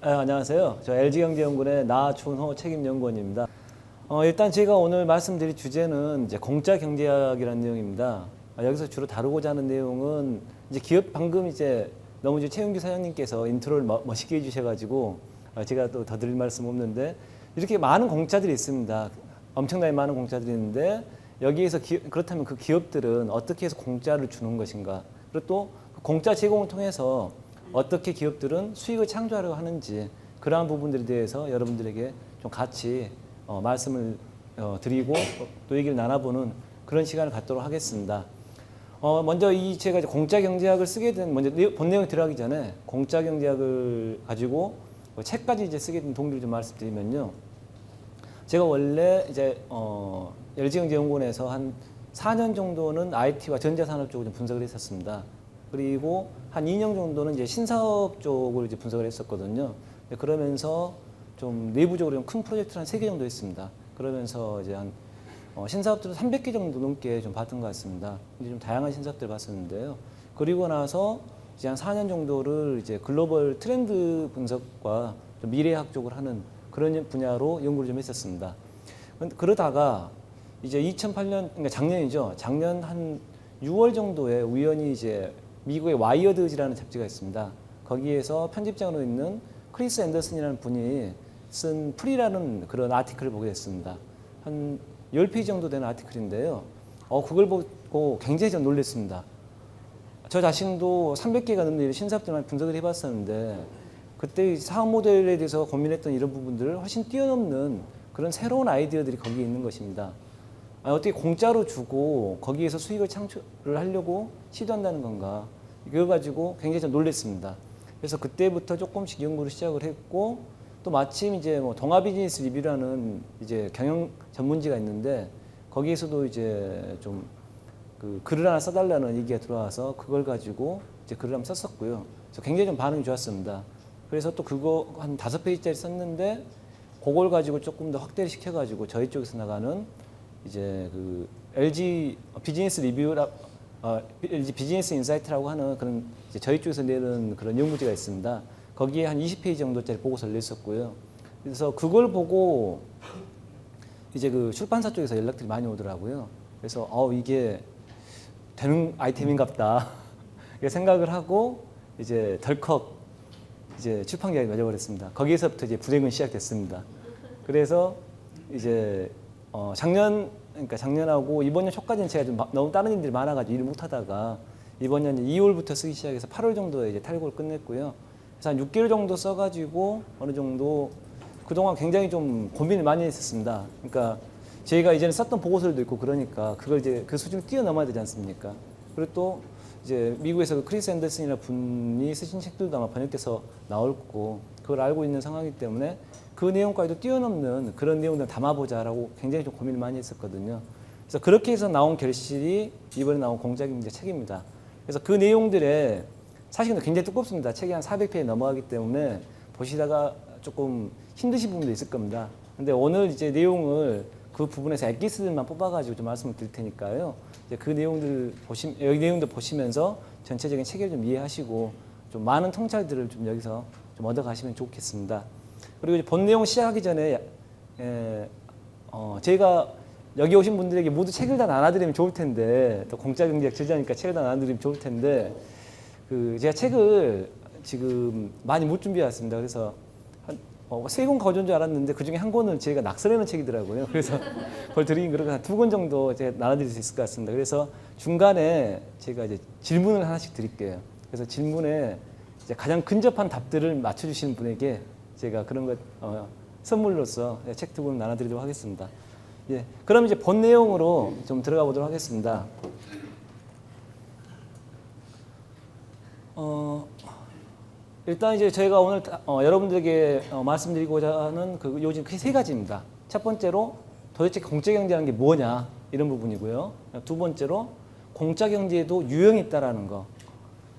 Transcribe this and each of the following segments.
안녕하세요. 저 LG경제연구원의 나준호 책임연구원입니다. 일단 제가 오늘 말씀드릴 주제는 이제 공짜 경제학이라는 내용입니다. 여기서 주로 다루고자 하는 내용은 이제 기업 방금 이제 너무 이제 최은규 사장님께서 인트로를 멋있게 해주셔가지고 제가 또 더 드릴 말씀 없는데 이렇게 많은 공짜들이 있습니다. 엄청나게 많은 공짜들이 있는데 여기에서 그렇다면 그 기업들은 어떻게 해서 공짜를 주는 것인가? 그리고 또 공짜 제공을 통해서 어떻게 기업들은 수익을 창조하려고 하는지 그러한 부분들에 대해서 여러분들에게 좀 같이 말씀을 드리고 또 얘기를 나눠보는 그런 시간을 갖도록 하겠습니다. 먼저 제가 이제 공짜 경제학을 쓰게 된 먼저 본 내용 들어가기 전에 공짜 경제학을 가지고 책까지 이제 쓰게 된 동기를 좀 말씀드리면요. 제가 원래 이제 LG경제연구원에서 한 4년 정도는 IT와 전자산업 쪽을 좀 분석을 했었습니다. 그리고 한 2년 정도는 이제 신사업 쪽을 이제 분석을 했었거든요. 그러면서 좀 내부적으로 좀 큰 프로젝트를 한 3개 정도 했습니다. 그러면서 이제 한 신사업들은 300개 정도 넘게 좀 봤던 것 같습니다. 이제 좀 다양한 신사업들을 봤었는데요. 그리고 나서 이제 한 4년 정도를 이제 글로벌 트렌드 분석과 좀 미래학 쪽을 하는 그런 분야로 연구를 좀 했었습니다. 그러다가 이제 2008년, 그러니까 작년이죠. 작년 한 6월 정도에 우연히 이제 미국의 와이어드지라는 잡지가 있습니다. 거기에서 편집장으로 있는 크리스 앤더슨이라는 분이 쓴 프리라는 그런 아티클을 보게 됐습니다. 한 10페이지 정도 되는 아티클인데요. 그걸 보고 굉장히 좀 놀랐습니다. 저 자신도 300개가 넘는 신사업들만 분석을 해봤었는데 그때 사업 모델에 대해서 고민했던 이런 부분들을 훨씬 뛰어넘는 그런 새로운 아이디어들이 거기에 있는 것입니다. 어떻게 공짜로 주고 거기에서 수익을 창출을 하려고 시도한다는 건가. 이거 가지고 굉장히 좀 놀랐습니다. 그래서 그때부터 조금씩 연구를 시작을 했고 또 마침 이제 뭐 동아 비즈니스 리뷰라는 이제 경영 전문지가 있는데 거기에서도 이제 좀 그 글을 하나 써달라는 얘기가 들어와서 그걸 가지고 이제 글을 한번 썼었고요. 그래서 굉장히 좀 반응이 좋았습니다. 그래서 또 그거 한 5페이지짜리 썼는데 그걸 가지고 조금 더 확대를 시켜가지고 저희 쪽에서 나가는 이제 그 LG 비즈니스 리뷰라 LG 비즈니스 인사이트라고 하는 그런 이제 저희 쪽에서 내는 그런 연구지가 있습니다. 거기에 한 20페이지 정도짜리 보고서를 냈었고요. 그래서 그걸 보고 이제 그 출판사 쪽에서 연락들이 많이 오더라고요. 그래서 이게 되는 아이템인갑다 생각을 하고 이제 덜컥 이제 출판 계약을 맺어버렸습니다. 거기에서부터 이제 불행은 시작됐습니다. 그래서 이제 그러니까 작년하고 이번 년 초까지는 제가 좀 너무 다른 일들이 많아가지고 일을 못하다가 이번 년 2월부터 쓰기 시작해서 8월 정도에 이제 탈고를 끝냈고요. 그래서 한 6개월 정도 써가지고 어느 정도 그동안 굉장히 좀 고민을 많이 했었습니다. 그러니까 저희가 이제는 썼던 보고서들도 있고 그러니까 그걸 이제 그 수준을 뛰어넘어야 되지 않습니까? 그리고 또 이제 미국에서 그 크리스 앤더슨이라는 분이 쓰신 책들도 아마 번역돼서 나올 거고 그걸 알고 있는 상황이기 때문에 그 내용까지도 뛰어넘는 그런 내용들을 담아보자라고 굉장히 좀 고민을 많이 했었거든요. 그래서 그렇게 해서 나온 결실이 이번에 나온 공짜경제 책입니다. 그래서 그 내용들에 사실은 굉장히 두껍습니다. 책이 한 400페이지 넘어가기 때문에 보시다가 조금 힘드신 부분도 있을 겁니다. 근데 오늘 이제 내용을 그 부분에서 엑기스들만 뽑아가지고 좀 말씀을 드릴 테니까요. 이제 그 내용들 여기 내용들 보시면서 전체적인 체계를 좀 이해하시고 좀 많은 통찰들을 좀 여기서 좀 얻어가시면 좋겠습니다. 그리고 이제 본 내용 시작하기 전에 제가 여기 오신 분들에게 모두 책을 다 나눠드리면 좋을 텐데 또 공짜 경제학 저자니까 책을 다 나눠드리면 좋을 텐데 제가 책을 지금 많이 못 준비해 왔습니다. 그래서 한 3권 가져온 줄 알았는데 그 중에 한 권은 제가 낙서해놓은 책이더라고요. 그래서 그걸 드리긴 그렇고 한 2권 정도 제가 나눠드릴 수 있을 것 같습니다. 그래서 중간에 제가 이제 질문을 하나씩 드릴게요. 그래서 질문에 이제 가장 근접한 답들을 맞춰주시는 분에게 제가 그런 것 선물로서 책 2권 나눠드리도록 하겠습니다. 예, 그럼 이제 본 내용으로 좀 들어가 보도록 하겠습니다. 일단 이제 저희가 오늘 여러분들에게 말씀드리고자 하는 그 요즘 그 3가지입니다. 첫 번째로 도대체 공짜 경제라는 게 뭐냐 이런 부분이고요. 두 번째로 공짜 경제에도 유형이 있다라는 거.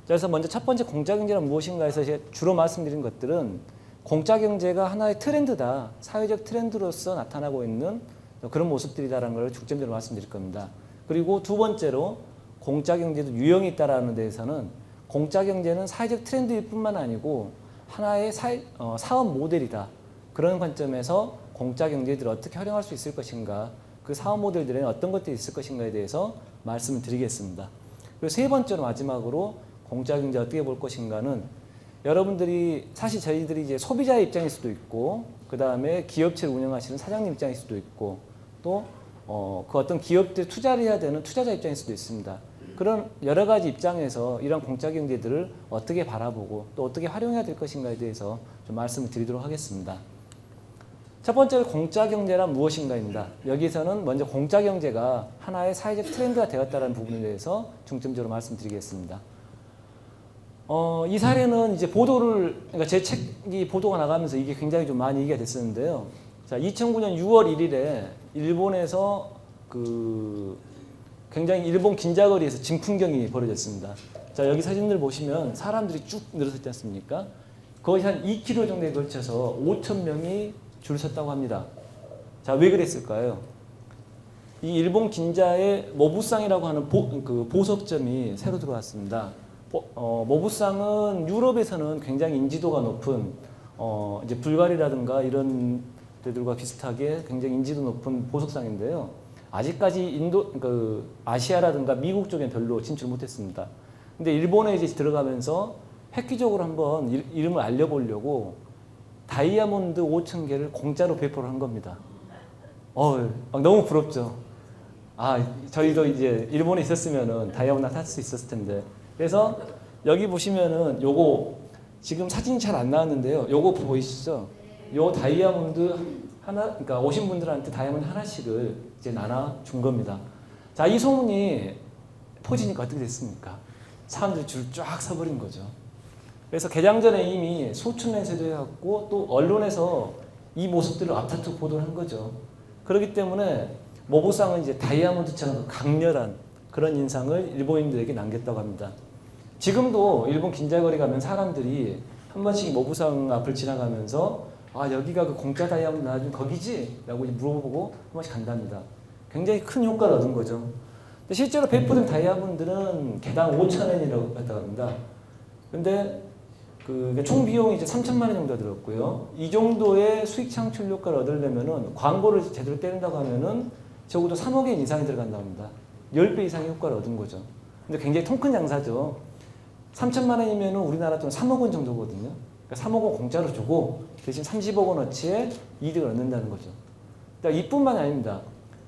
그래서 먼저 첫 번째 공짜 경제란 무엇인가 해서 제가 주로 말씀드린 것들은 공짜 경제가 하나의 트렌드다. 사회적 트렌드로서 나타나고 있는 그런 모습들이다라는 걸 중점적으로 말씀드릴 겁니다. 그리고 두 번째로 공짜 경제도 유형이 있다라는 데에서는 공짜 경제는 사회적 트렌드일 뿐만 아니고 하나의 사업 모델이다. 그런 관점에서 공짜 경제들을 어떻게 활용할 수 있을 것인가, 그 사업 모델들에는 어떤 것들이 있을 것인가에 대해서 말씀을 드리겠습니다. 그리고 세 번째로 마지막으로 공짜 경제 어떻게 볼 것인가는 여러분들이 사실 저희들이 이제 소비자의 입장일 수도 있고 그 다음에 기업체를 운영하시는 사장님 입장일 수도 있고 또 그 어떤 기업들 투자를 해야 되는 투자자 입장일 수도 있습니다. 그런 여러 가지 입장에서 이런 공짜 경제들을 어떻게 바라보고 또 어떻게 활용해야 될 것인가에 대해서 좀 말씀을 드리도록 하겠습니다. 첫 번째로 공짜 경제란 무엇인가입니다. 여기서는 먼저 공짜 경제가 하나의 사회적 트렌드가 되었다는 부분에 대해서 중점적으로 말씀드리겠습니다. 이 사례는 이제 그러니까 제 책이 보도가 나가면서 이게 굉장히 좀 많이 얘기가 됐었는데요. 자, 2009년 6월 1일에 일본에서 굉장히 일본 긴자거리에서 진풍경이 벌어졌습니다. 자, 여기 사진들 보시면 사람들이 쭉 늘어섰지 않습니까? 거의 한 2km 정도에 걸쳐서 5,000명이 줄 섰다고 합니다. 자, 왜 그랬을까요? 이 일본 긴자에 모부상이라고 하는 보석점이 새로 들어왔습니다. 모부상은 유럽에서는 굉장히 인지도가 높은 이제 불가리라든가 이런 데들과 비슷하게 굉장히 인지도 높은 보석상인데요. 아직까지 아시아라든가 미국 쪽엔 별로 진출 못했습니다. 근데 일본에 이제 들어가면서 획기적으로 한번 이름을 알려보려고 다이아몬드 5,000개를 공짜로 배포를 한 겁니다. 너무 부럽죠. 저희도 이제 일본에 있었으면은 다이아몬드 살 수 있었을 텐데. 그래서 여기 보시면은 요거 지금 사진이 잘 안 나왔는데요. 요거 보이시죠? 요 다이아몬드 하나, 그러니까 오신 분들한테 다이아몬드 하나씩을 이제 나눠 준 겁니다. 자, 이 소문이 퍼지니까 어떻게 됐습니까? 사람들이 줄 쫙 서버린 거죠. 그래서 개장 전에 이미 수천 명이 세도해갖고 또 언론에서 이 모습들을 앞다투 보도를 한 거죠. 그렇기 때문에 모부상은 이제 다이아몬드처럼 강렬한 그런 인상을 일본인들에게 남겼다고 합니다. 지금도 일본 긴자거리 가면 사람들이 한 번씩 모부상 앞을 지나가면서 여기가 그 공짜 다이아몬드 나와준 거기지? 라고 물어보고 한 번씩 간답니다. 굉장히 큰 효과를 얻은 거죠. 근데 실제로 배포된 다이아몬드는 개당 5,000엔이라고 했다고 합니다. 근데 총 비용이 이제 3천만 원 정도 들었고요. 이 정도의 수익 창출 효과를 얻으려면은 광고를 제대로 때린다고 하면은 적어도 3억 엔 이상이 들어간다고 합니다. 10배 이상의 효과를 얻은 거죠. 근데 굉장히 통 큰 장사죠. 3천만 원이면은 우리나라 돈 3억 원 정도거든요. 그러니까 3억 원 공짜로 주고 대신 30억 원어치의 이득을 얻는다는 거죠. 그러니까 이뿐만이 아닙니다.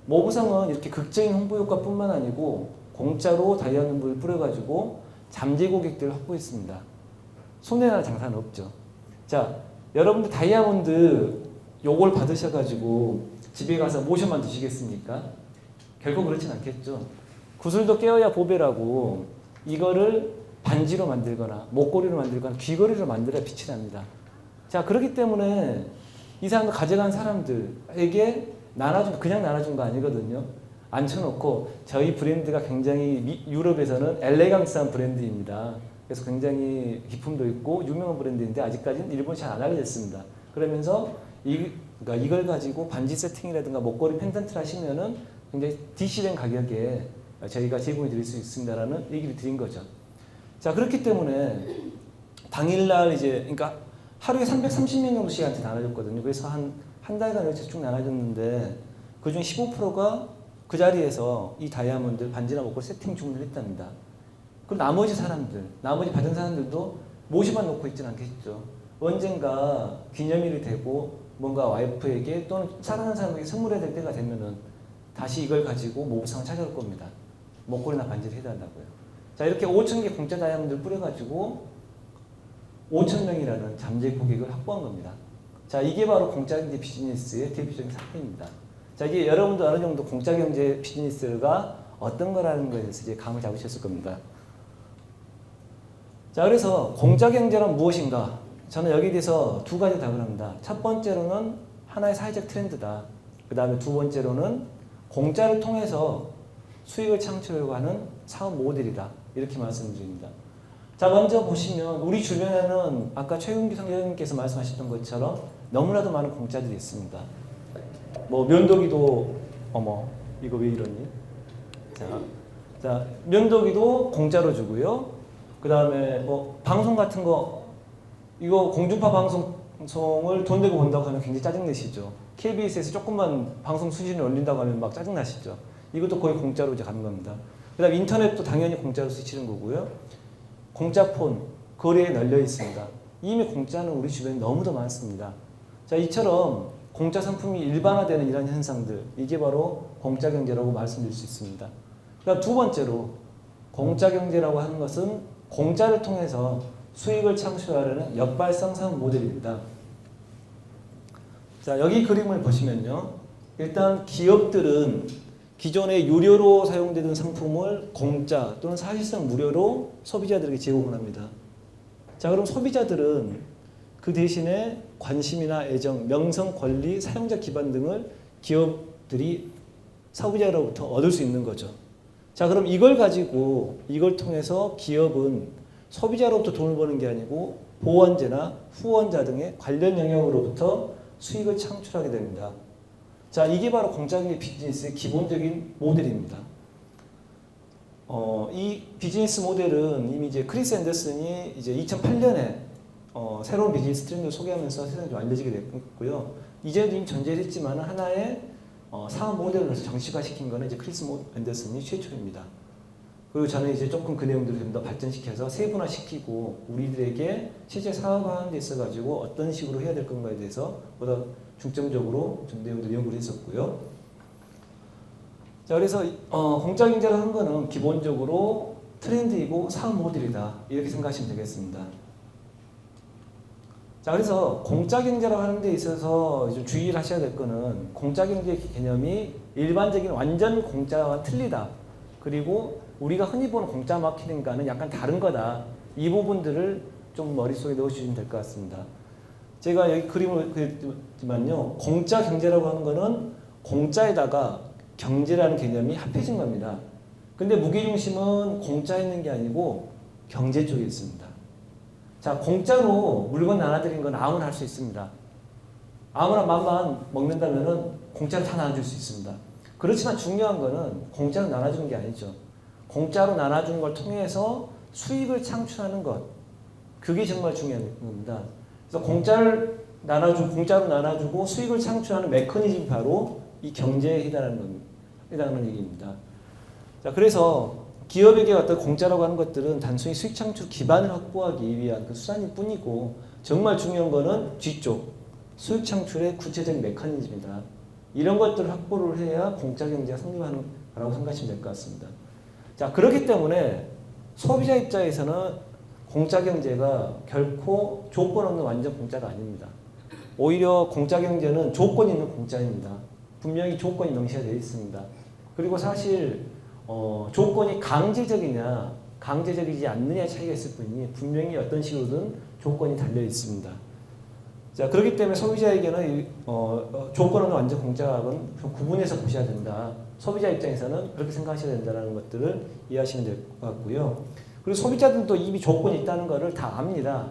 모부상은 이렇게 극적인 홍보 효과뿐만 아니고 공짜로 다이아몬드를 뿌려가지고 잠재 고객들을 확보했습니다. 손해날 장사는 없죠. 자, 여러분들 다이아몬드 요걸 받으셔가지고 집에 가서 모셔만 두시겠습니까? 결국 그렇진 않겠죠. 구슬도 깨어야 보배라고 이거를 반지로 만들거나 목걸이로 만들거나 귀걸이로 만들어야 빛이 납니다. 자, 그렇기 때문에 이 사람들 가져간 사람들에게 그냥 나눠준 거 아니거든요. 앉혀놓고 저희 브랜드가 굉장히 유럽에서는 엘레강스한 브랜드입니다. 그래서 굉장히 기품도 있고 유명한 브랜드인데 아직까지는 일본이 잘 안 알려졌습니다. 그러면서 그러니까 이걸 가지고 반지 세팅이라든가 목걸이 펜던트를 하시면은 굉장히 DC된 가격에 저희가 제공해 드릴 수 있습니다라는 얘기를 드린 거죠. 자, 그렇기 때문에 당일날 그러니까 하루에 330명 정도씩한테 나눠줬거든요. 그래서 한 달간 이렇게 쭉 나눠줬는데 그중 15%가 그 자리에서 이 다이아몬드 반지나 목걸이 세팅 주문을 했답니다. 그럼 나머지 받은 사람들도 모시만 놓고 있지는 않겠죠. 언젠가 기념일이 되고 뭔가 와이프에게 또는 사랑하는 사람에게 선물해야 될 때가 되면은 다시 이걸 가지고 모부상을 찾아올 겁니다. 목걸이나 반지를 해달라고요. 자, 이렇게 5,000개 공짜 다이아몬드를 뿌려가지고 5,000명이라는 잠재 고객을 확보한 겁니다. 자, 이게 바로 공짜 경제 비즈니스의 대표적인 사례입니다. 자, 이게 여러분도 어느 정도 공짜 경제 비즈니스가 어떤 거라는 거에 대해서 이제 감을 잡으셨을 겁니다. 자, 그래서 공짜 경제란 무엇인가? 저는 여기에 대해서 두 가지 답을 합니다. 첫 번째로는 하나의 사회적 트렌드다. 그 다음에 두 번째로는 공짜를 통해서 수익을 창출하려고 하는 사업 모델이다. 이렇게 말씀드립니다. 자, 먼저 보시면 우리 주변에는 아까 최윤기 선생님께서 말씀하셨던 것처럼 너무나도 많은 공짜들이 있습니다. 뭐 면도기도 이거 왜 이러니? 자, 면도기도 공짜로 주고요. 그 다음에 뭐 방송 같은 거 이거 공중파 방송을 돈 내고 본다고 하면 굉장히 짜증내시죠. KBS에서 조금만 방송 수신을 올린다고 하면 막 짜증나시죠. 이것도 거의 공짜로 이제 가는 겁니다. 그 다음 인터넷도 당연히 공짜로 쓰시는 거고요. 공짜 폰, 거리에 널려 있습니다. 이미 공짜는 우리 주변에 너무도 많습니다. 자, 이처럼 공짜 상품이 일반화되는 이런 현상들, 이게 바로 공짜 경제라고 말씀드릴 수 있습니다. 그 다음 두 번째로 공짜 경제라고 하는 것은 공짜를 통해서 수익을 창출하려는 역발상상 모델입니다. 자, 여기 그림을 보시면요. 일단 기업들은 기존에 유료로 사용되던 상품을 공짜 또는 사실상 무료로 소비자들에게 제공을 합니다. 자, 그럼 소비자들은 그 대신에 관심이나 애정, 명성, 권리, 사용자 기반 등을 기업들이 소비자로부터 얻을 수 있는 거죠. 자, 그럼 이걸 가지고 이걸 통해서 기업은 소비자로부터 돈을 버는 게 아니고 보원제나 후원자 등의 관련 영역으로부터 수익을 창출하게 됩니다. 자, 이게 바로 공짜경제 비즈니스의 기본적인 모델입니다. 이 비즈니스 모델은 이미 이제 크리스 앤더슨이 이제 2008년에 새로운 비즈니스 트렌드를 소개하면서 세상에 좀 알려지게 됐고요. 이제도 이미 존재를 했지만 하나의 사업 모델로서 정식화시킨 거는 이제 크리스 앤더슨이 최초입니다. 그리고 저는 이제 조금 그 내용들을 좀 더 발전시켜서 세분화시키고 우리들에게 실제 사업화하는 데 있어가지고 어떤 식으로 해야 될 건가에 대해서 보다 중점적으로 좀 내용들을 연구를 했었고요. 자, 그래서 공짜 경제를 한 거는 기본적으로 트렌드이고 사업 모델이다, 이렇게 생각하시면 되겠습니다. 자, 그래서 공짜 경제라고 하는 데 있어서 좀 주의를 하셔야 될 거는 공짜 경제 개념이 일반적인 완전 공짜와 틀리다. 그리고 우리가 흔히 보는 공짜 마케팅과는 약간 다른 거다. 이 부분들을 좀 머릿속에 넣으시면 될 것 같습니다. 제가 여기 그림을 그렸지만요. 공짜 경제라고 하는 거는 공짜에다가 경제라는 개념이 합해진 겁니다. 근데 무게중심은 공짜에 있는 게 아니고 경제 쪽에 있습니다. 자, 공짜로 물건 나눠드린 건 아무나 할 수 있습니다. 아무나 맘만 먹는다면은 공짜로 다 나눠줄 수 있습니다. 그렇지만 중요한 거는 공짜로 나눠주는 게 아니죠. 공짜로 나눠주는 걸 통해서 수익을 창출하는 것. 그게 정말 중요한 겁니다. 그래서 공짜로 나눠주고 수익을 창출하는 메커니즘이 바로 이 경제에 해당하는 얘기입니다. 자, 그래서 기업에게 어떤 공짜라고 하는 것들은 단순히 수익 창출 기반을 확보하기 위한 그 수단일 뿐이고 정말 중요한 거는 뒤쪽 수익 창출의 구체적인 메커니즘이다. 이런 것들을 확보를 해야 공짜 경제가 성립하는 거라고 생각하시면 될 것 같습니다. 자, 그렇기 때문에 소비자 입장에서는 공짜 경제가 결코 조건 없는 완전 공짜가 아닙니다. 오히려 공짜 경제는 조건 있는 공짜입니다. 분명히 조건이 명시가 되어 있습니다. 그리고 사실 조건이 강제적이냐 강제적이지 않느냐의 차이가 있을 뿐이니 분명히 어떤 식으로든 조건이 달려 있습니다. 자, 그렇기 때문에 소비자에게는 조건 없는 완전 공짜는 좀 구분해서 보셔야 된다. 소비자 입장에서는 그렇게 생각하셔야 된다는 것들을 이해하시면 될 것 같고요. 그리고 소비자들도 이미 조건이 있다는 것을 다 압니다.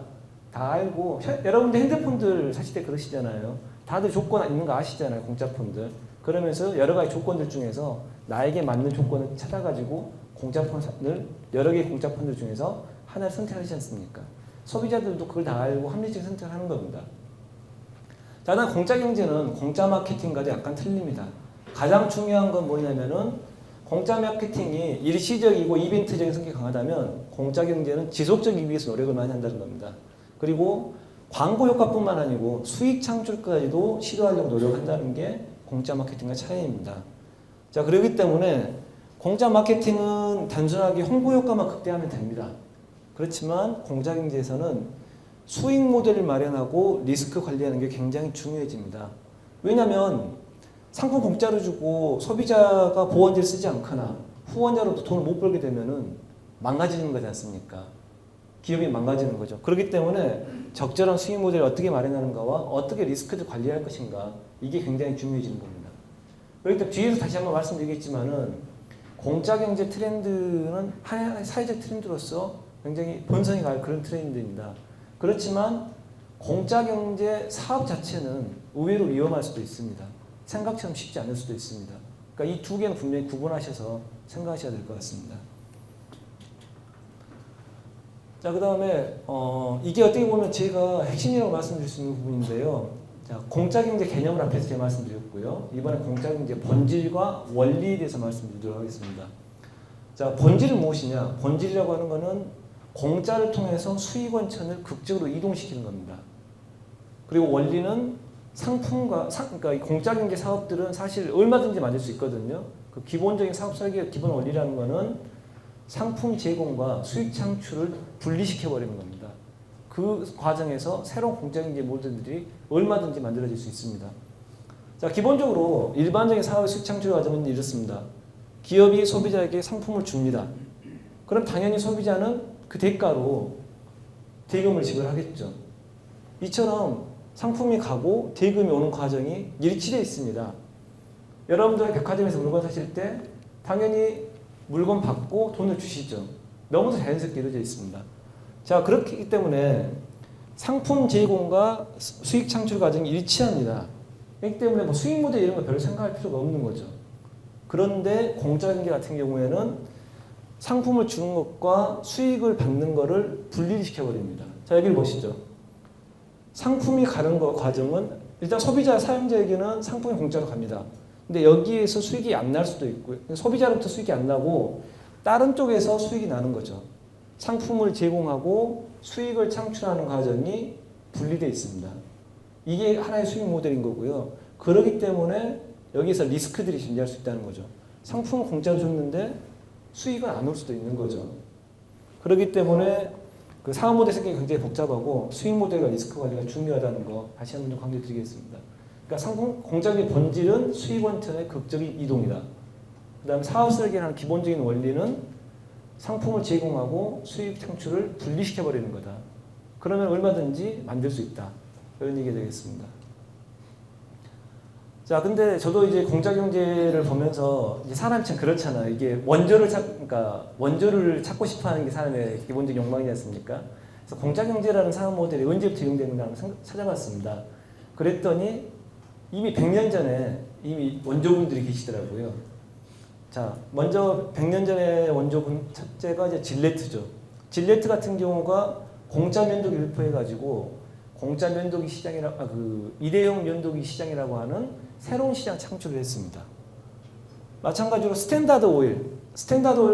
다 알고 여러분들 핸드폰들 사실 때 그러시잖아요. 다들 조건 있는 거 아시잖아요. 공짜폰들. 그러면서 여러 가지 조건들 중에서 나에게 맞는 조건을 찾아가지고 공짜폰을 여러 개의 공짜폰들 중에서 하나를 선택하시지 않습니까? 소비자들도 그걸 다 알고 합리적인 선택을 하는 겁니다. 자, 난 공짜 경제는 공짜 마케팅과도 약간 틀립니다. 가장 중요한 건 뭐냐면은 공짜 마케팅이 일시적이고 이벤트적인 성격이 강하다면 공짜 경제는 지속적이기 위해서 노력을 많이 한다는 겁니다. 그리고 광고 효과뿐만 아니고 수익 창출까지도 시도하려고 노력한다는 게 공짜 마케팅과 차이입니다. 자, 그렇기 때문에 공짜 마케팅은 단순하게 홍보 효과만 극대화하면 됩니다. 그렇지만 공짜 경제에서는 수익 모델을 마련하고 리스크 관리하는 게 굉장히 중요해집니다. 왜냐하면 상품 공짜로 주고 소비자가 보원제를 쓰지 않거나 후원자로부터 돈을 못 벌게 되면은 망가지는 거지 않습니까? 기업이 망가지는 거죠. 그렇기 때문에 적절한 수익 모델을 어떻게 마련하는가와 어떻게 리스크를 관리할 것인가, 이게 굉장히 중요해지는 겁니다. 그렇기 때문에 뒤에서 다시 한번 말씀드리겠지만은 공짜 경제 트렌드는 하나의 사회적 트렌드로서 굉장히 본성이 갈 그런 트렌드입니다. 그렇지만 공짜 경제 사업 자체는 의외로 위험할 수도 있습니다. 생각처럼 쉽지 않을 수도 있습니다. 그러니까 이 두 개는 분명히 구분하셔서 생각하셔야 될 것 같습니다. 자, 그 다음에 이게 어떻게 보면 제가 핵심이라고 말씀드릴 수 있는 부분인데요. 자, 공짜경제 개념을 앞에서 제가 말씀드렸고요. 이번에 공짜경제 본질과 원리에 대해서 말씀드리도록 하겠습니다. 자, 본질은 무엇이냐? 본질이라고 하는 것은 공짜를 통해서 수익원천을 극적으로 이동시키는 겁니다. 그리고 원리는 상품과 그러니까 이 공짜경제 사업들은 사실 얼마든지 만들 수 있거든요. 그 기본적인 사업 설계의 기본 원리라는 것은 상품 제공과 수익 창출을 분리시켜 버리는 겁니다. 그 과정에서 새로운 공짜경제 모델들이 얼마든지 만들어질 수 있습니다. 자, 기본적으로 일반적인 사업의 수익 창출 과정은 이렇습니다. 기업이 소비자에게 상품을 줍니다. 그럼 당연히 소비자는 그 대가로 대금을 지불하겠죠. 이처럼 상품이 가고 대금이 오는 과정이 일치되어 있습니다. 여러분들 백화점에서 물건 사실 때 당연히 물건 받고 돈을 주시죠. 너무도 자연스럽게 이루어져 있습니다. 자, 그렇기 때문에 상품 제공과 수익 창출 과정이 일치합니다. 그렇기 때문에 뭐 수익 모델 이런 거 별로 생각할 필요가 없는 거죠. 그런데 공짜경제 같은 경우에는 상품을 주는 것과 수익을 받는 것을 분리시켜 버립니다. 자, 여기를 보시죠. 상품이 가는 과정은 일단 소비자, 사용자에게는 상품이 공짜로 갑니다. 근데 여기에서 수익이 안 날 수도 있고요. 소비자로부터 수익이 안 나고 다른 쪽에서 수익이 나는 거죠. 상품을 제공하고 수익을 창출하는 과정이 분리되어 있습니다. 이게 하나의 수익 모델인 거고요. 그렇기 때문에 여기서 리스크들이 존재할 수 있다는 거죠. 상품을 공짜로 줬는데 수익은 안 올 수도 있는 거죠. 그렇기 때문에 그 사업 모델 생각이 굉장히 복잡하고 수익 모델과 리스크 관리가 중요하다는 거 다시 한번 강조드리겠습니다. 그러니까 상품 공작의 본질은 수익 원천의 극적인 이동이다. 그 다음에 사업 설계라는 기본적인 원리는 상품을 제공하고 수익 창출을 분리시켜버리는 거다. 그러면 얼마든지 만들 수 있다. 이런 얘기가 되겠습니다. 자, 근데 저도 이제 공짜경제를 보면서 이제 사람이 참 그렇잖아요. 이게 그러니까 원조를 찾고 싶어 하는 게 사람의 기본적인 욕망이지 않습니까? 그래서 공짜경제라는 사업 모델이 언제부터 이용되는가 찾아봤습니다. 그랬더니 이미 100년 전에 이미 원조분들이 계시더라고요. 자, 먼저 100년 전에 원조분 첫째가 이제 질레트죠. 질레트 같은 경우가 공짜 면도기 배포해가지고 공짜 면도기 일회용 면도기 시장이라고 하는 새로운 시장 창출을 했습니다. 마찬가지로 스탠다드 오일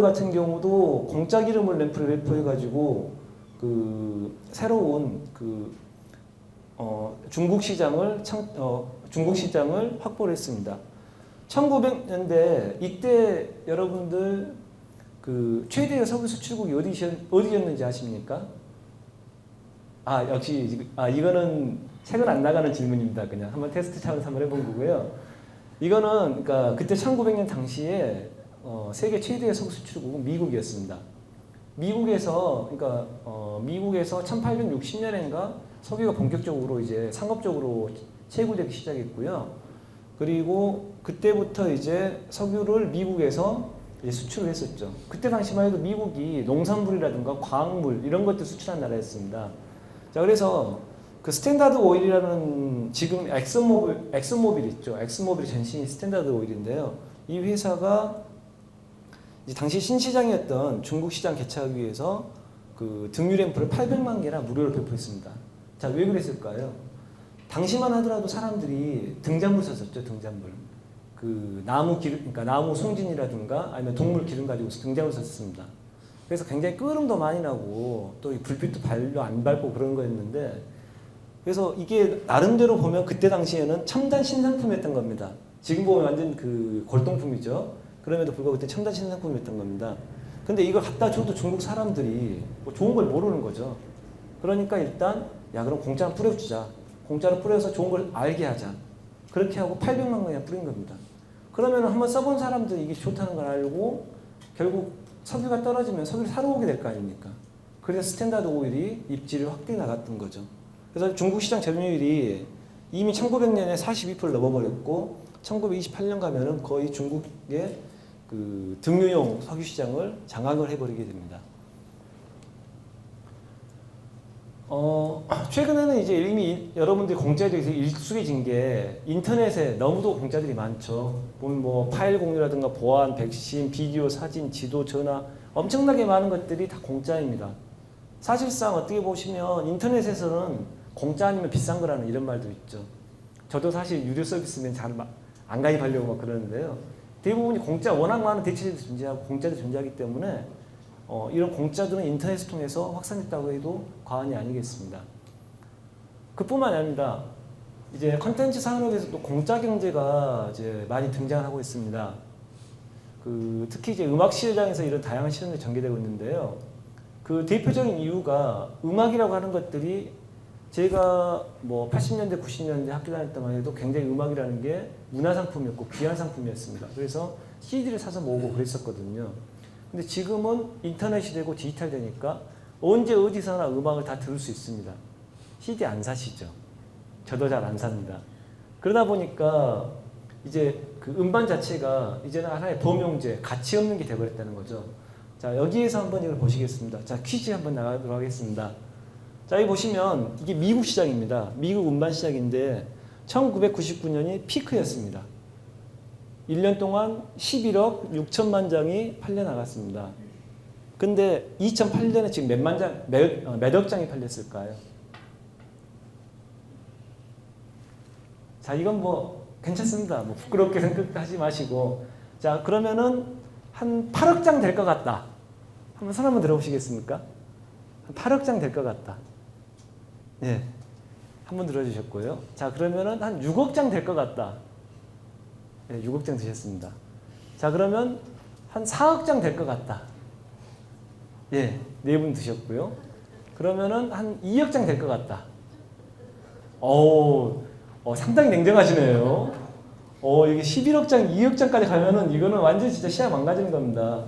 같은 경우도 공짜 기름을 램프를 배포해가지고 그 새로운 중국 시장을 확보를 했습니다. 1900년대 이때 여러분들 그 최대의 석유 수출국이 어디였는지 아십니까? 역시 이거는 책은 안 나가는 질문입니다. 그냥 한번 테스트 차원에서 한번 해본 거고요. 이거는 그러니까 그때 1900년 당시에 세계 최대의 석유 수출국은 미국이었습니다. 미국에서 1860년인가 석유가 본격적으로 이제 상업적으로 채굴되기 시작했고요. 그리고 그때부터 이제 석유를 미국에서 이제 수출을 했었죠. 그때 당시만 해도 미국이 농산물이라든가 광물 이런 것들 수출한 나라였습니다. 자, 그래서 그 스탠다드 오일이라는 지금 엑슨모빌 있죠. 엑슨모빌의 전신이 스탠다드 오일인데요. 이 회사가 이제 당시 신시장이었던 중국 시장 개척하기 위해서 그 등유 램프를 800만 개나 무료로 배포했습니다. 자, 왜 그랬을까요? 당시만 하더라도 사람들이 등잔물 썼었죠. 등잔물. 그 그러니까 나무 송진이라든가 아니면 동물 기름 가지고서 등잔물 썼습니다. 그래서 굉장히 끄름도 많이 나고 또 불빛도 별로 안 밝고 그런 거였는데, 그래서 이게 나름대로 보면 그때 당시에는 첨단 신상품이었던 겁니다. 지금 보면 완전 그 골동품이죠. 그럼에도 불구하고 그때 첨단 신상품이었던 겁니다. 근데 이걸 갖다 줘도 중국 사람들이 뭐 좋은 걸 모르는 거죠. 그러니까 일단 그럼 공짜로 뿌려주자. 공짜로 뿌려서 좋은 걸 알게 하자. 그렇게 하고 800만 원이나 뿌린 겁니다. 그러면 한번 써본 사람들이 이게 좋다는 걸 알고 결국 석유가 떨어지면 석유를 사러 오게 될 거 아닙니까? 그래서 스탠다드 오일이 입지를 확대해 나갔던 거죠. 그래서 중국 시장 점유율이 이미 1900년에 42%를 넘어버렸고 1928년 가면은 거의 중국의 그 등유용 석유 시장을 장악을 해버리게 됩니다. 최근에는 이제 이미 여러분들이 공짜에 대해서 익숙해진 게 인터넷에 너무도 공짜들이 많죠. 보면 뭐 파일 공유라든가 보안, 백신, 비디오, 사진, 지도, 전화 엄청나게 많은 것들이 다 공짜입니다. 사실상 어떻게 보시면 인터넷에서는 공짜 아니면 비싼 거라는 이런 말도 있죠. 저도 사실 유료 서비스면 잘 안 가입하려고 막 그러는데요. 대부분이 공짜, 워낙 많은 대체제도 존재하고 공짜도 존재하기 때문에 이런 공짜들은 인터넷을 통해서 확산했다고 해도 과언이 아니겠습니다. 그뿐만이 아닙니다. 이제 컨텐츠 산업에서도 공짜 경제가 이제 많이 등장하고 있습니다. 특히 이제 음악 시장에서 이런 다양한 실험이 전개되고 있는데요. 그 대표적인 이유가 음악이라고 하는 것들이 제가 뭐 80년대, 90년대 학교 다닐 때만 해도 굉장히 음악이라는 게 문화상품이었고 귀한 상품이었습니다. 그래서 CD를 사서 모으고 그랬었거든요. 근데 지금은 인터넷이 되고 디지털 되니까 언제 어디서나 음악을 다 들을 수 있습니다. CD 안 사시죠? 저도 잘 안 삽니다. 그러다 보니까 이제 그 음반 자체가 이제는 하나의 범용제, 가치 없는 게 되어버렸다는 거죠. 자, 여기에서 한번 이걸 보시겠습니다. 자, 퀴즈 한번 나가도록 하겠습니다. 자, 여기 보시면 이게 미국 시장입니다. 미국 음반 시장인데 1999년이 피크였습니다. 1년 동안 11억 6천만 장이 팔려나갔습니다. 근데 2008년에 지금 몇억 장이 팔렸을까요? 자, 이건 뭐 괜찮습니다. 뭐 부끄럽게 생각하지 마시고. 자, 그러면은 한 8억 장 될 것 같다. 한번 손 한번 들어보시겠습니까? 한 8억 장 될 것 같다. 예. 한번 들어주셨고요. 자, 그러면은 한 6억 장 될 것 같다. 예, 6억 장 드셨습니다. 자, 그러면 한 4억 장 될 것 같다. 예, 4분 드셨고요. 그러면은 한 2억 장 될 것 같다. 상당히 냉정하시네요. 이게 11억 장, 2억 장까지 가면은 이거는 완전히 진짜 시야 망가지는 겁니다.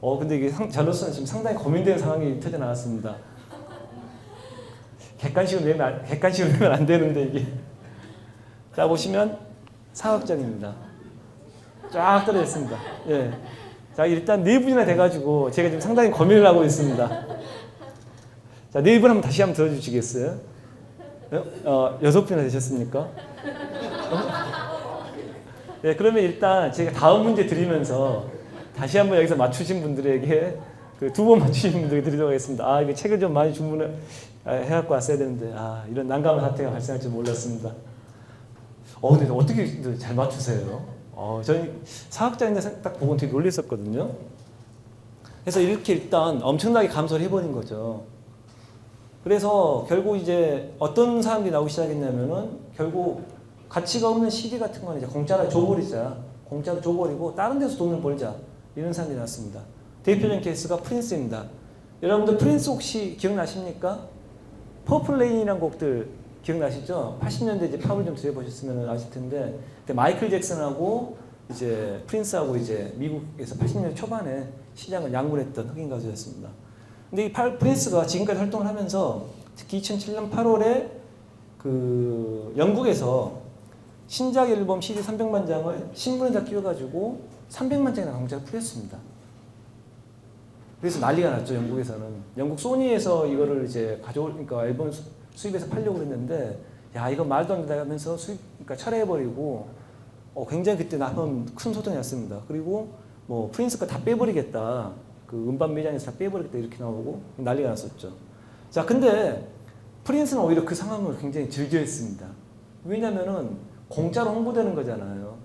근데 이게 저로서는 지금 상당히 고민되는 상황이 터져 나왔습니다. 객관식으로 내면 안 되는데 이게. 자, 보시면 4억 장입니다. 쫙 떨어졌습니다. 예. 자, 일단 4분이나 돼가지고 제가 지금 상당히 고민을 하고 있습니다. 자, 4분 한번 다시 한번 들어주시겠어요? 6분이나 되셨습니까? 네, 그러면 일단 제가 다음 문제 드리면서 다시 한번 여기서 맞추신 분들에게 그 2번 맞추신 분들에게 드리도록 하겠습니다. 이거 책을 좀 많이 주문을 해갖고 왔어야 되는데, 이런 난감한 사태가 발생할 줄 몰랐습니다. 근데 어떻게 잘 맞추세요? 저는 사학자인데 딱 보고 되게 놀랐었거든요. 그래서 이렇게 일단 엄청나게 감소를 해버린 거죠. 그래서 결국 이제 어떤 사람들이 나오기 시작했냐면은 결국 가치가 없는 CD 같은 거는 이제 공짜로 줘버리자. 공짜로 줘버리고 다른 데서 돈을 벌자. 이런 사람들이 나왔습니다. 대표적인 케이스가 프린스입니다. 여러분들 프린스 혹시 기억나십니까? 퍼플 레인이라는 곡들 기억나시죠? 80년대 이제 팝을 좀 들어보셨으면 아실 텐데 그때 마이클 잭슨하고 이제 프린스하고 이제 미국에서 80년대 초반에 시장을 양분했던 흑인 가수였습니다. 근데 이 프린스가 지금까지 활동을 하면서 특히 2007년 8월에 그 영국에서 신작 앨범 CD 300만 장을 신문에다 끼워가지고 300만 장이나 공짜로 풀렸습니다. 그래서 난리가 났죠, 영국에서는. 영국 소니에서 이거를 이제 그러니까 앨범 수입해서 팔려고 그랬는데, 야, 이거 말도 안 된다 하면서 그러니까 철회해버리고, 굉장히 그때 나쁜 큰 소동이 났습니다. 그리고 뭐 프린스가 다 빼버리겠다. 그 음반 매장에서 다 빼버리겠다. 이렇게 나오고 난리가 났었죠. 자, 근데 프린스는 오히려 그 상황을 굉장히 즐겨했습니다. 왜냐면은 공짜로 홍보되는 거잖아요.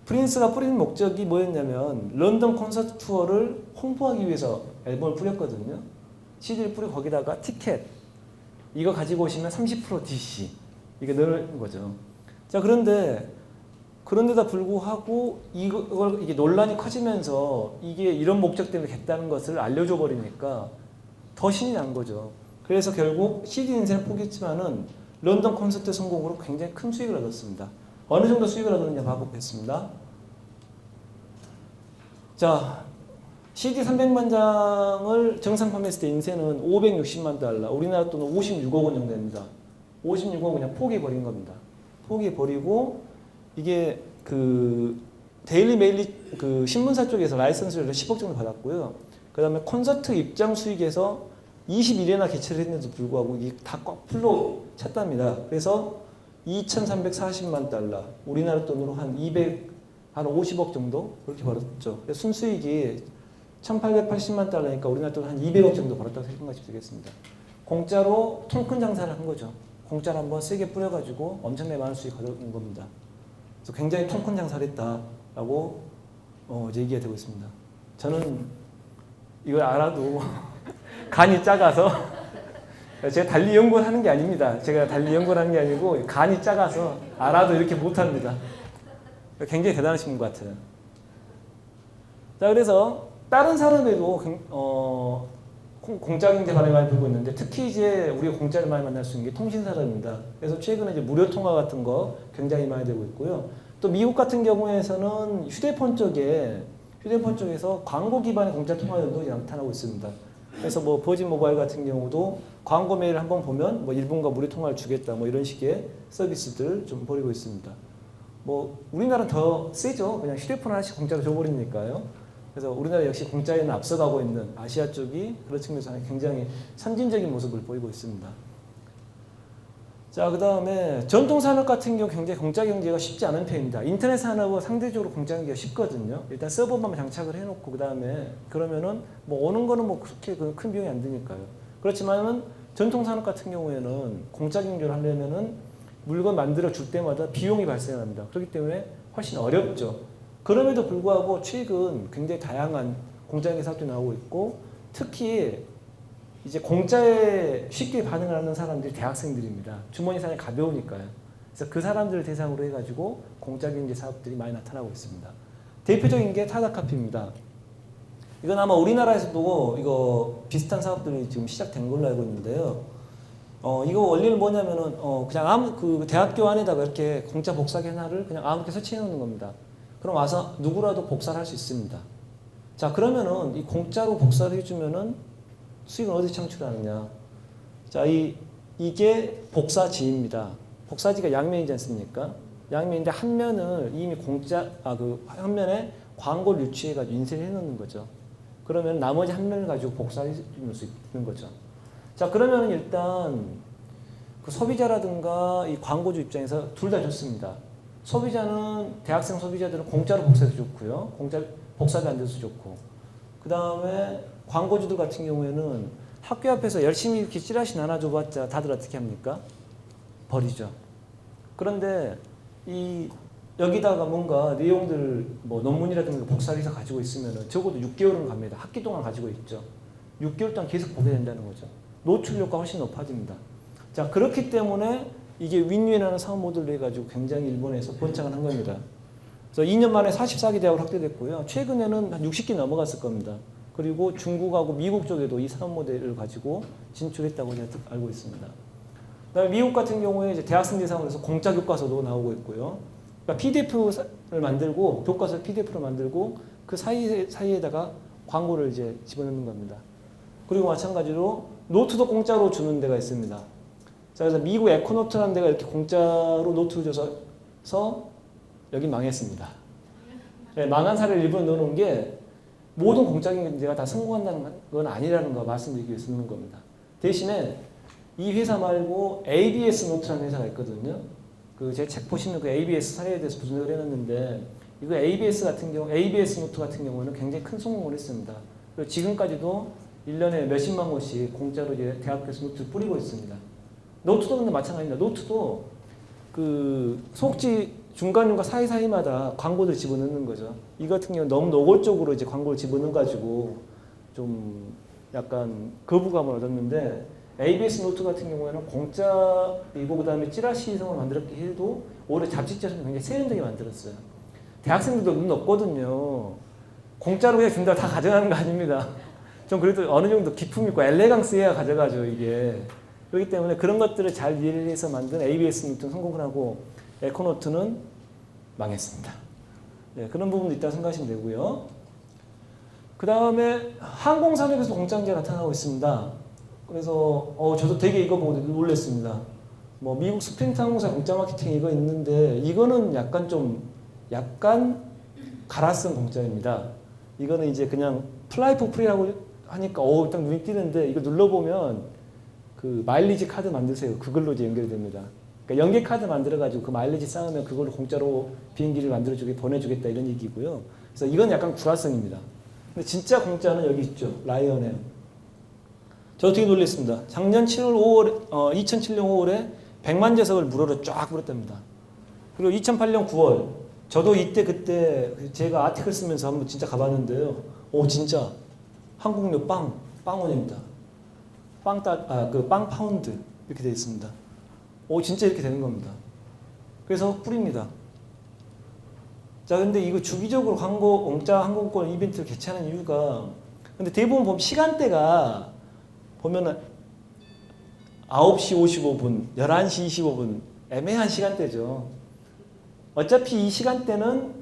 프린스가 뿌리는 목적이 뭐였냐면 런던 콘서트 투어를 홍보하기 위해서 앨범을 뿌렸거든요. CD를 뿌리고 거기다가 티켓 이거 가지고 오시면 30% DC 이게 넣는 거죠. 자, 그런데다 불구하고 이게 논란이 커지면서 이게 이런 목적 때문에 했다는 것을 알려줘 버리니까 더 신이 난 거죠. 그래서 결국 CD 인생을 포기했지만은 런던 콘서트 성공으로 굉장히 큰 수익을 얻었습니다. 어느 정도 수익을 얻었느냐 봐보겠습니다. 자, CD 300만 장을 정상 판매했을 때 인세는 560만 달러, 우리나라 돈은 56억 원 정도 됩니다. 56억 원 그냥 포기해버린 겁니다. 포기해버리고 이게 그 데일리 메일리 그 신문사 쪽에서 라이선스를 10억 정도 받았고요. 그 다음에 콘서트 입장 수익에서 21회나 개최를 했는데도 불구하고 이게 다 풀로 찼답니다. 그래서 2,340만 달러, 우리나라 돈으로 한 50억 정도 그렇게 벌었죠. 순수익이 1880만 달러니까 우리나라 돈 한 200억 정도 벌었다고 생각하시면 되겠습니다. 공짜로 통 큰 장사를 한 거죠. 공짜로 한번 세게 뿌려가지고 엄청나게 많은 수익 가져온 겁니다. 그래서 굉장히 통 큰 장사를 했다라고 이제 얘기가 되고 있습니다. 저는 이걸 알아도 간이 작아서 제가 달리 연구를 하는 게 아닙니다. 제가 달리 연구를 하는 게 아니고 간이 작아서 알아도 이렇게 못합니다. 굉장히 대단하신 분 같아요. 자, 그래서 다른 산업에도 공짜 경제 바람이 많이 불고 있는데 특히 이제 우리가 공짜를 많이 만날 수 있는 게 통신 산업입니다. 그래서 최근에 이제 무료 통화 같은 거 굉장히 많이 되고 있고요. 또 미국 같은 경우에서는 휴대폰 쪽에서 광고 기반의 공짜 통화도 나타나고 있습니다. 그래서 뭐 버진 모바일 같은 경우도 광고 메일을 한번 보면 뭐 1분간 무료 통화를 주겠다 뭐 이런 식의 서비스들 좀 벌이고 있습니다. 뭐 우리나라는 더 세죠. 그냥 휴대폰 하나씩 공짜로 줘버리니까요. 그래서 우리나라 역시 공짜에는 앞서가고 있는 아시아 쪽이 그런 측면에서 굉장히 선진적인 모습을 보이고 있습니다. 자, 그 다음에 전통 산업 같은 경우 굉장히 공짜 경제가 쉽지 않은 편입니다. 인터넷 산업은 상대적으로 공짜 경제가 쉽거든요. 일단 서버만 장착을 해놓고 그 다음에 그러면은 뭐 오는 거는 뭐 그렇게 큰 비용이 안 드니까요. 그렇지만은 전통 산업 같은 경우에는 공짜 경제를 하려면은 물건 만들어 줄 때마다 비용이 발생합니다. 그렇기 때문에 훨씬 어렵죠. 그럼에도 불구하고 최근 굉장히 다양한 공짜 경제 사업들이 나오고 있고 특히 이제 공짜에 쉽게 반응을 하는 사람들이 대학생들입니다. 주머니 사정이 가벼우니까요. 그래서 그 사람들을 대상으로 해가지고 공짜 경제 사업들이 많이 나타나고 있습니다. 대표적인 게 타다카피입니다. 이건 아마 우리나라에서도 이거 비슷한 사업들이 지금 시작된 걸로 알고 있는데요. 이거 원리는 뭐냐면은 그냥 그 대학교 안에다가 이렇게 공짜 복사기 하나를 그냥 아무렇게 설치해 놓는 겁니다. 그럼 와서 누구라도 복사를 할 수 있습니다. 자, 그러면은 이 공짜로 복사를 해주면은 수익은 어디 창출하느냐? 자, 이게 복사지입니다. 복사지가 양면이지 않습니까? 양면인데 한 면을 이미 한 면에 광고를 유치해가지고 인쇄를 해놓는 거죠. 그러면 나머지 한 면을 가지고 복사해 줄 수 있는 거죠. 자, 그러면 일단 그 소비자라든가 이 광고주 입장에서 둘 다 좋습니다. 대학생 소비자들은 공짜로 복사해도 좋고요. 복사도 안 돼서 좋고. 그 다음에 광고주들 같은 경우에는 학교 앞에서 열심히 이렇게 찌라시 나눠줘봤자 다들 어떻게 합니까? 버리죠. 그런데 여기다가 뭔가 내용들 뭐 논문이라든가 복사를 해서 가지고 있으면 적어도 6개월은 갑니다. 학기 동안 가지고 있죠. 6개월 동안 계속 보게 된다는 거죠. 노출 효과가 훨씬 높아집니다. 자, 그렇기 때문에 이게 윈윈하는 사업 모델로 해가지고 굉장히 일본에서 번창을 한 겁니다. 그래서 2년 만에 44개 대학으로 확대됐고요. 최근에는 한 60개 넘어갔을 겁니다. 그리고 중국하고 미국 쪽에도 이 사업 모델을 가지고 진출했다고 알고 있습니다. 그다음에 미국 같은 경우에 이제 대학생 대상으로 해서 공짜 교과서도 나오고 있고요. 그러니까 PDF를 만들고 교과서 PDF를 만들고 그 사이에다가 광고를 이제 집어넣는 겁니다. 그리고 마찬가지로 노트도 공짜로 주는 데가 있습니다. 자, 그래서 미국 에코노트라는 데가 이렇게 공짜로 노트를 줘서 여기 망했습니다. 네, 망한 사례를 일부러 넣어놓은 게 모든 공짜 경제가 다 성공한다는 건 아니라는 거 말씀드리기 위해서 넣는 겁니다. 대신에 이 회사 말고 ABS 노트라는 회사가 있거든요. 제 책 보시면 그 ABS 사례에 대해서 분석을 해놨는데 이거 ABS 노트 같은 경우는 굉장히 큰 성공을 했습니다. 그리고 지금까지도 1년에 몇십만 권씩 공짜로 이제 대학교에서 노트를 뿌리고 있습니다. 노트도 근데 마찬가지입니다. 노트도 그 속지 중간중간 사이사이마다 광고를 집어넣는 거죠. 이 같은 경우는 너무 노골적으로 이제 광고를 집어넣어가지고 좀 약간 거부감을 얻었는데 ABS 노트 같은 경우에는 공짜이고 그 다음에 찌라시성을 만들었기 해도 올해 잡지처럼 굉장히 세련되게 만들었어요. 대학생들도 눈 없거든요. 공짜로 그냥 준다고 다 가져가는 거 아닙니다. 좀 그래도 어느 정도 기품 있고 엘레강스해야 가져가죠, 이게. 그렇기 때문에 그런 것들을 잘 이해를 해서 만든 ABS 노트는 성공을 하고 에코노트는 망했습니다. 네, 그런 부분도 있다고 생각하시면 되고요. 그 다음에 항공산업에서 공짜 경제가 나타나고 있습니다. 그래서 저도 되게 이거 보고 놀랐습니다. 뭐 미국 스프린트 항공사 공짜 마케팅 이거 있는데 이거는 약간 갈아쓴 공짜입니다. 이거는 이제 그냥 플라이 포 프리라고 하니까 딱 눈이 띄는데 이거 눌러보면 그 마일리지 카드 만드세요. 그걸로 이제 연결이 됩니다. 그러니까 연계 카드 만들어가지고 그 마일리지 쌓으면 그걸로 공짜로 비행기를 만들어주게 보내주겠다 이런 얘기고요. 그래서 이건 약간 구라성입니다. 근데 진짜 공짜는 여기 있죠. 라이언에어. 저 어떻게 놀랬습니다. 작년 7월 5월, 2007년 5월에 100만 제석을 무료로 쫙 뿌렸답니다. 그리고 2008년 9월, 저도 그때 제가 아티클 쓰면서 한번 진짜 가봤는데요. 오, 진짜 항공료 빵원입니다. 빵 파운드 이렇게 되어 있습니다. 오, 진짜 이렇게 되는 겁니다. 그래서 뿌립니다. 자, 근데 이거 주기적으로 공짜 항공권 이벤트를 개최하는 이유가, 근데 대부분 보면 시간대가 보면은 9시 55분, 11시 25분 애매한 시간대죠. 어차피 이 시간대는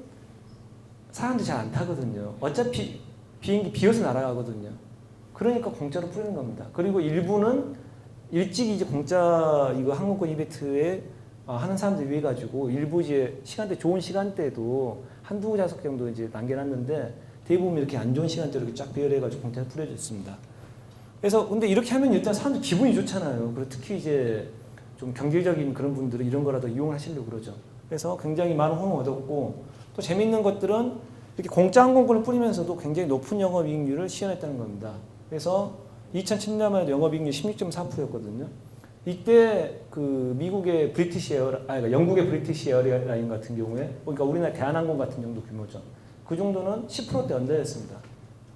사람들이 잘 안 타거든요. 어차피 비행기 비어서 날아가거든요. 그러니까 공짜로 뿌리는 겁니다. 그리고 일부는 일찍 이제 공짜 이거 항공권 이벤트에 하는 사람들 위해 가지고 일부 이제 좋은 시간대도 한두 좌석 정도 이제 남겨놨는데 대부분 이렇게 안 좋은 시간대로 이렇게 쫙 배열해 가지고 공짜로 뿌려졌습니다. 그래서 근데 이렇게 하면 일단 사람들 기분이 좋잖아요. 그리고 특히 이제 좀 경제적인 그런 분들은 이런 거라도 이용을 하시려고 그러죠. 그래서 굉장히 많은 호응을 얻었고, 또 재미있는 것들은 이렇게 공짜 항공권을 뿌리면서도 굉장히 높은 영업이익률을 시현했다는 겁니다. 그래서 2007년만 해도 영업이익률 16.4%였거든요. 이때 그 미국의 영국의 브리티시 에어라인 같은 경우에, 그러니까 우리나라 대한항공 같은 정도 규모죠. 그 정도는 10%대 언저리였습니다.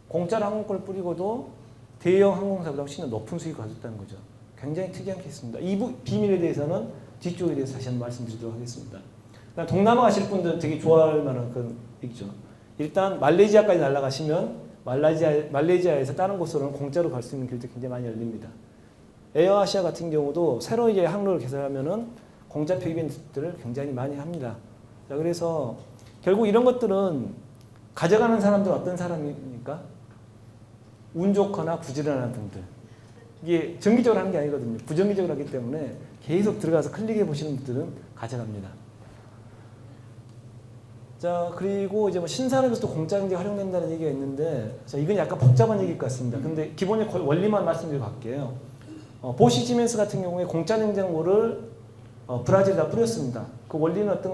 공짜로 항공권을 뿌리고도 대형 항공사보다 훨씬 더 높은 수익을 가졌다는 거죠. 굉장히 특이한 케이스입니다. 이 비밀에 대해서는 뒤쪽에 대해서 다시 한번 말씀드리도록 하겠습니다. 동남아 가실 분들은 되게 좋아할 만한 그런 얘기죠. 일단 말레이시아까지 날아가시면 말레이시아에서 다른 곳으로는 공짜로 갈 수 있는 길도 굉장히 많이 열립니다. 에어아시아 같은 경우도 새로 이제 항로를 개설하면은 공짜표 이벤트들을 굉장히 많이 합니다. 자, 그래서 결국 이런 것들은 가져가는 사람들은 어떤 사람입니까? 운 좋거나 부지런한 분들. 이게 정기적으로 하는 게 아니거든요. 부정기적으로 하기 때문에 계속 들어가서 클릭해 보시는 분들은 가져갑니다. 자, 그리고 이제 뭐 신산업에서도 공짜 경제가 활용된다는 얘기가 있는데, 자, 이건 약간 복잡한 얘기일 것 같습니다. 근데 기본적인 원리만 말씀드리고 갈게요. 보시 지멘스 같은 경우에 공짜 냉장고를 브라질에다 뿌렸습니다. 그 원리는 어떤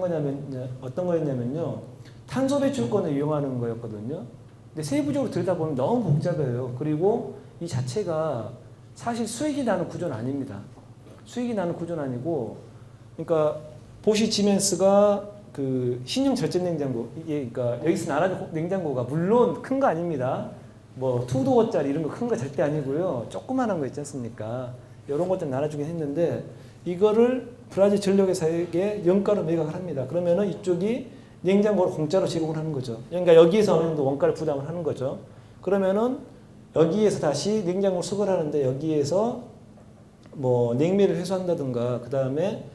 거였냐면요. 탄소 배출권을 이용하는 거였거든요. 근데 세부적으로 들여다보면 너무 복잡해요. 그리고 이 자체가 사실 수익이 나는 구조는 아닙니다. 수익이 나는 구조는 아니고, 그러니까 보시 지멘스가 그 신형 절제 냉장고, 이게 그러니까 여기서 나라는 냉장고가 물론 큰 거 아닙니다. 뭐 투도어짜리 이런 거 큰 거 절대 아니고요. 조그만한 거 있지 않습니까? 이런 것들 나눠주긴 했는데, 이거를 브라질 전력회사에게 연가로 매각을 합니다. 그러면은 이쪽이 냉장고를 공짜로 제공을 하는 거죠. 그러니까 여기에서 어느 정도 원가를 부담을 하는 거죠. 그러면은 여기에서 다시 냉장고를 수거하는데, 여기에서 뭐 냉매를 해소한다든가, 그 다음에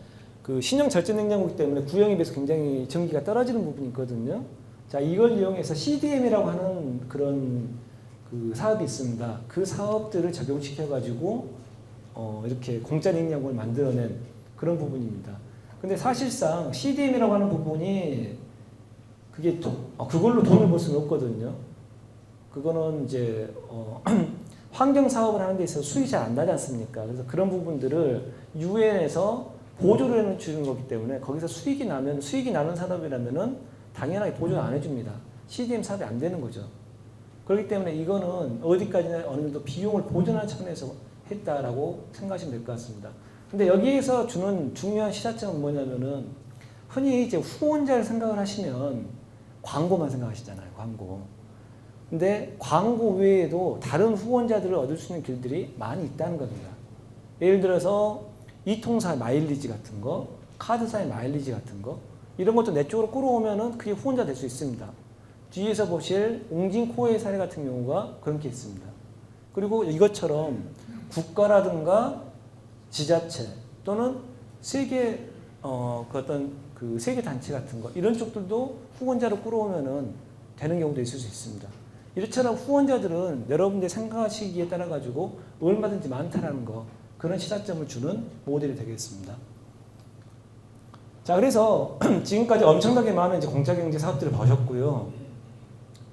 그 신형 절제 냉장고이기 때문에 구형에 비해서 굉장히 전기가 떨어지는 부분이 있거든요. 자, 이걸 이용해서 CDM이라고 하는 그런 그 사업이 있습니다. 그 사업들을 적용시켜가지고 이렇게 공짜 냉장고를 만들어낸 그런 부분입니다. 근데 사실상 CDM이라고 하는 부분이 그게 그걸로 돈을 벌 수는 없거든요. 그거는 이제 환경 사업을 하는 데 있어서 수익이 잘 안 나지 않습니까? 그래서 그런 부분들을 유엔에서 보조를 해주는 거기 때문에 거기서 수익이 나는 산업이라면은 당연하게 보조는 안 해줍니다. CDM 사업이 안 되는 거죠. 그렇기 때문에 이거는 어디까지나 어느 정도 비용을 보전하는 차원에서 했다라고 생각하시면 될 것 같습니다. 근데 여기에서 주는 중요한 시사점은 뭐냐면은, 흔히 이제 후원자를 생각을 하시면 광고만 생각하시잖아요. 광고. 근데 광고 외에도 다른 후원자들을 얻을 수 있는 길들이 많이 있다는 겁니다. 예를 들어서 이통사 마일리지 같은 거, 카드사의 마일리지 같은 거, 이런 것도 내 쪽으로 끌어오면은 그게 후원자 될 수 있습니다. 뒤에서 보실 옹진코의 사례 같은 경우가 그런 게 있습니다. 그리고 이것처럼 국가라든가 지자체 또는 세계 그 세계 단체 같은 거, 이런 쪽들도 후원자로 끌어오면은 되는 경우도 있을 수 있습니다. 이렇처럼 후원자들은 여러분들이 생각하시기에 따라 가지고 얼마든지 많다라는 거, 그런 시사점을 주는 모델이 되겠습니다. 자, 그래서 지금까지 엄청나게 많은 이제 공짜경제 사업들을 보셨고요.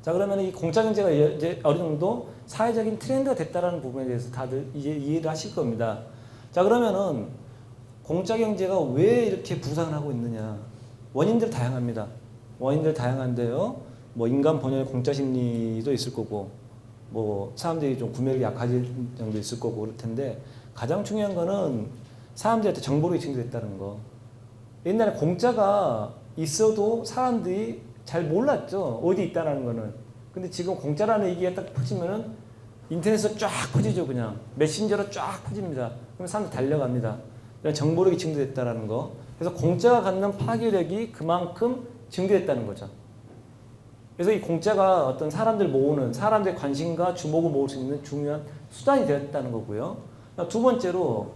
자, 그러면 이 공짜경제가 이제 어느 정도 사회적인 트렌드가 됐다는 부분에 대해서 다들 이제 이해를 하실 겁니다. 자, 그러면은 공짜경제가 왜 이렇게 부상을 하고 있느냐? 원인들 다양합니다. 원인들 다양한데요. 뭐 인간 본연의 공짜 심리도 있을 거고 뭐 사람들이 좀 구매력이 약해질 정도 있을 거고 그럴 텐데 가장 중요한 거는 사람들한테 정보력이 증대됐다는 거. 옛날에 공짜가 있어도 사람들이 잘 몰랐죠. 어디 있다는 거는. 근데 지금 공짜라는 얘기가 딱 퍼지면은 인터넷에서 쫙 퍼지죠. 그냥 메신저로 쫙 퍼집니다. 그러면 사람들 달려갑니다. 이런 정보력이 증대됐다는 거. 그래서 공짜가 갖는 파괴력이 그만큼 증대됐다는 거죠. 그래서 이 공짜가 어떤 사람들 모으는, 사람들의 관심과 주목을 모을 수 있는 중요한 수단이 되었다는 거고요. 두 번째로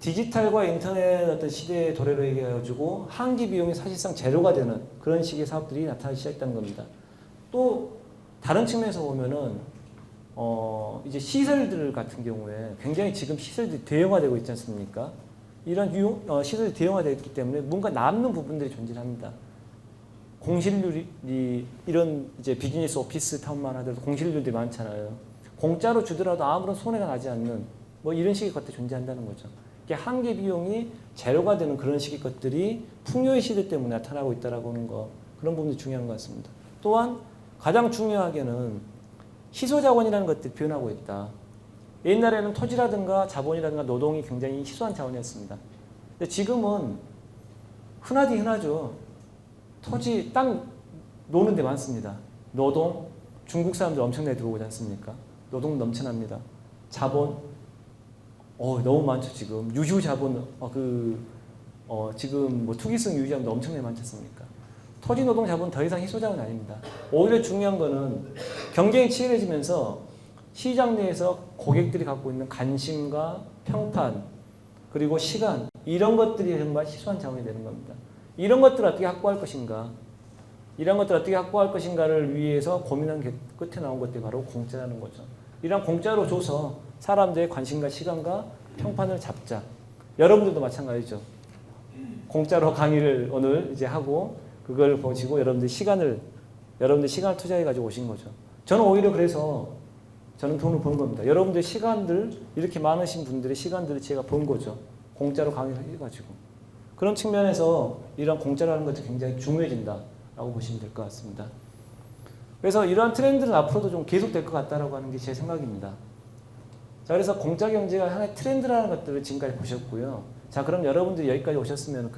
디지털과 인터넷 어떤 시대의 도래로 얘기해가지고 한기 비용이 사실상 제로가 되는 그런 식의 사업들이 나타나기 시작했다는 겁니다. 또 다른 측면에서 보면은 이제 시설들 같은 경우에 굉장히 지금 시설들이 대형화되고 있지 않습니까? 이런 시설이 대형화되었기 때문에 뭔가 남는 부분들이 존재합니다. 공실률이 이런 이제 비즈니스 오피스 타운만 하더라도 공실률들이 많잖아요. 공짜로 주더라도 아무런 손해가 나지 않는 뭐 이런 식의 것들이 존재한다는 거죠. 이게 한계 비용이 제로가 되는 그런 식의 것들이 풍요의 시대 때문에 나타나고 있다라고 하는 거 그런 부분이 중요한 것 같습니다. 또한 가장 중요하게는 희소자본이라는 것들이 변하고 있다. 옛날에는 토지라든가 자본이라든가 노동이 굉장히 희소한 자원이었습니다. 근데 지금은 흔하디 흔하죠. 토지, 땅 노는 데 많습니다. 노동, 중국 사람들 엄청나게 들어오지 않습니까? 노동 넘쳐납니다. 자본, 너무 많죠, 지금. 유휴 자본, 지금 뭐 투기성 유휴 자본도 엄청나게 많지 않습니까? 토지 노동 자본 더 이상 희소 자본이 아닙니다. 오히려 중요한 거는 경쟁이 치열해지면서 시장 내에서 고객들이 갖고 있는 관심과 평판, 그리고 시간, 이런 것들이 정말 희소한 자원이 되는 겁니다. 이런 것들을 어떻게 확보할 것인가, 이런 것들을 어떻게 확보할 것인가를 위해서 고민한 끝에 나온 것들이 바로 공짜라는 거죠. 이런 공짜로 줘서 사람들의 관심과 시간과 평판을 잡자. 여러분들도 마찬가지죠. 공짜로 강의를 오늘 이제 하고 그걸 보시고 여러분들 시간을 투자해 가지고 오신 거죠. 저는 오히려 그래서 저는 돈을 번 겁니다. 여러분들 시간들 이렇게 많으신 분들의 시간들을 제가 번 거죠. 공짜로 강의를 해가지고. 그런 측면에서 이런 공짜라는 것이 굉장히 중요해진다라고 보시면 될 것 같습니다. 그래서 이러한 트렌드는 앞으로도 좀 계속될 것 같다라고 하는 게 제 생각입니다. 자, 그래서 공짜 경제가 하나의 트렌드라는 것들을 지금까지 보셨고요. 자, 그럼 여러분들이 여기까지 오셨으면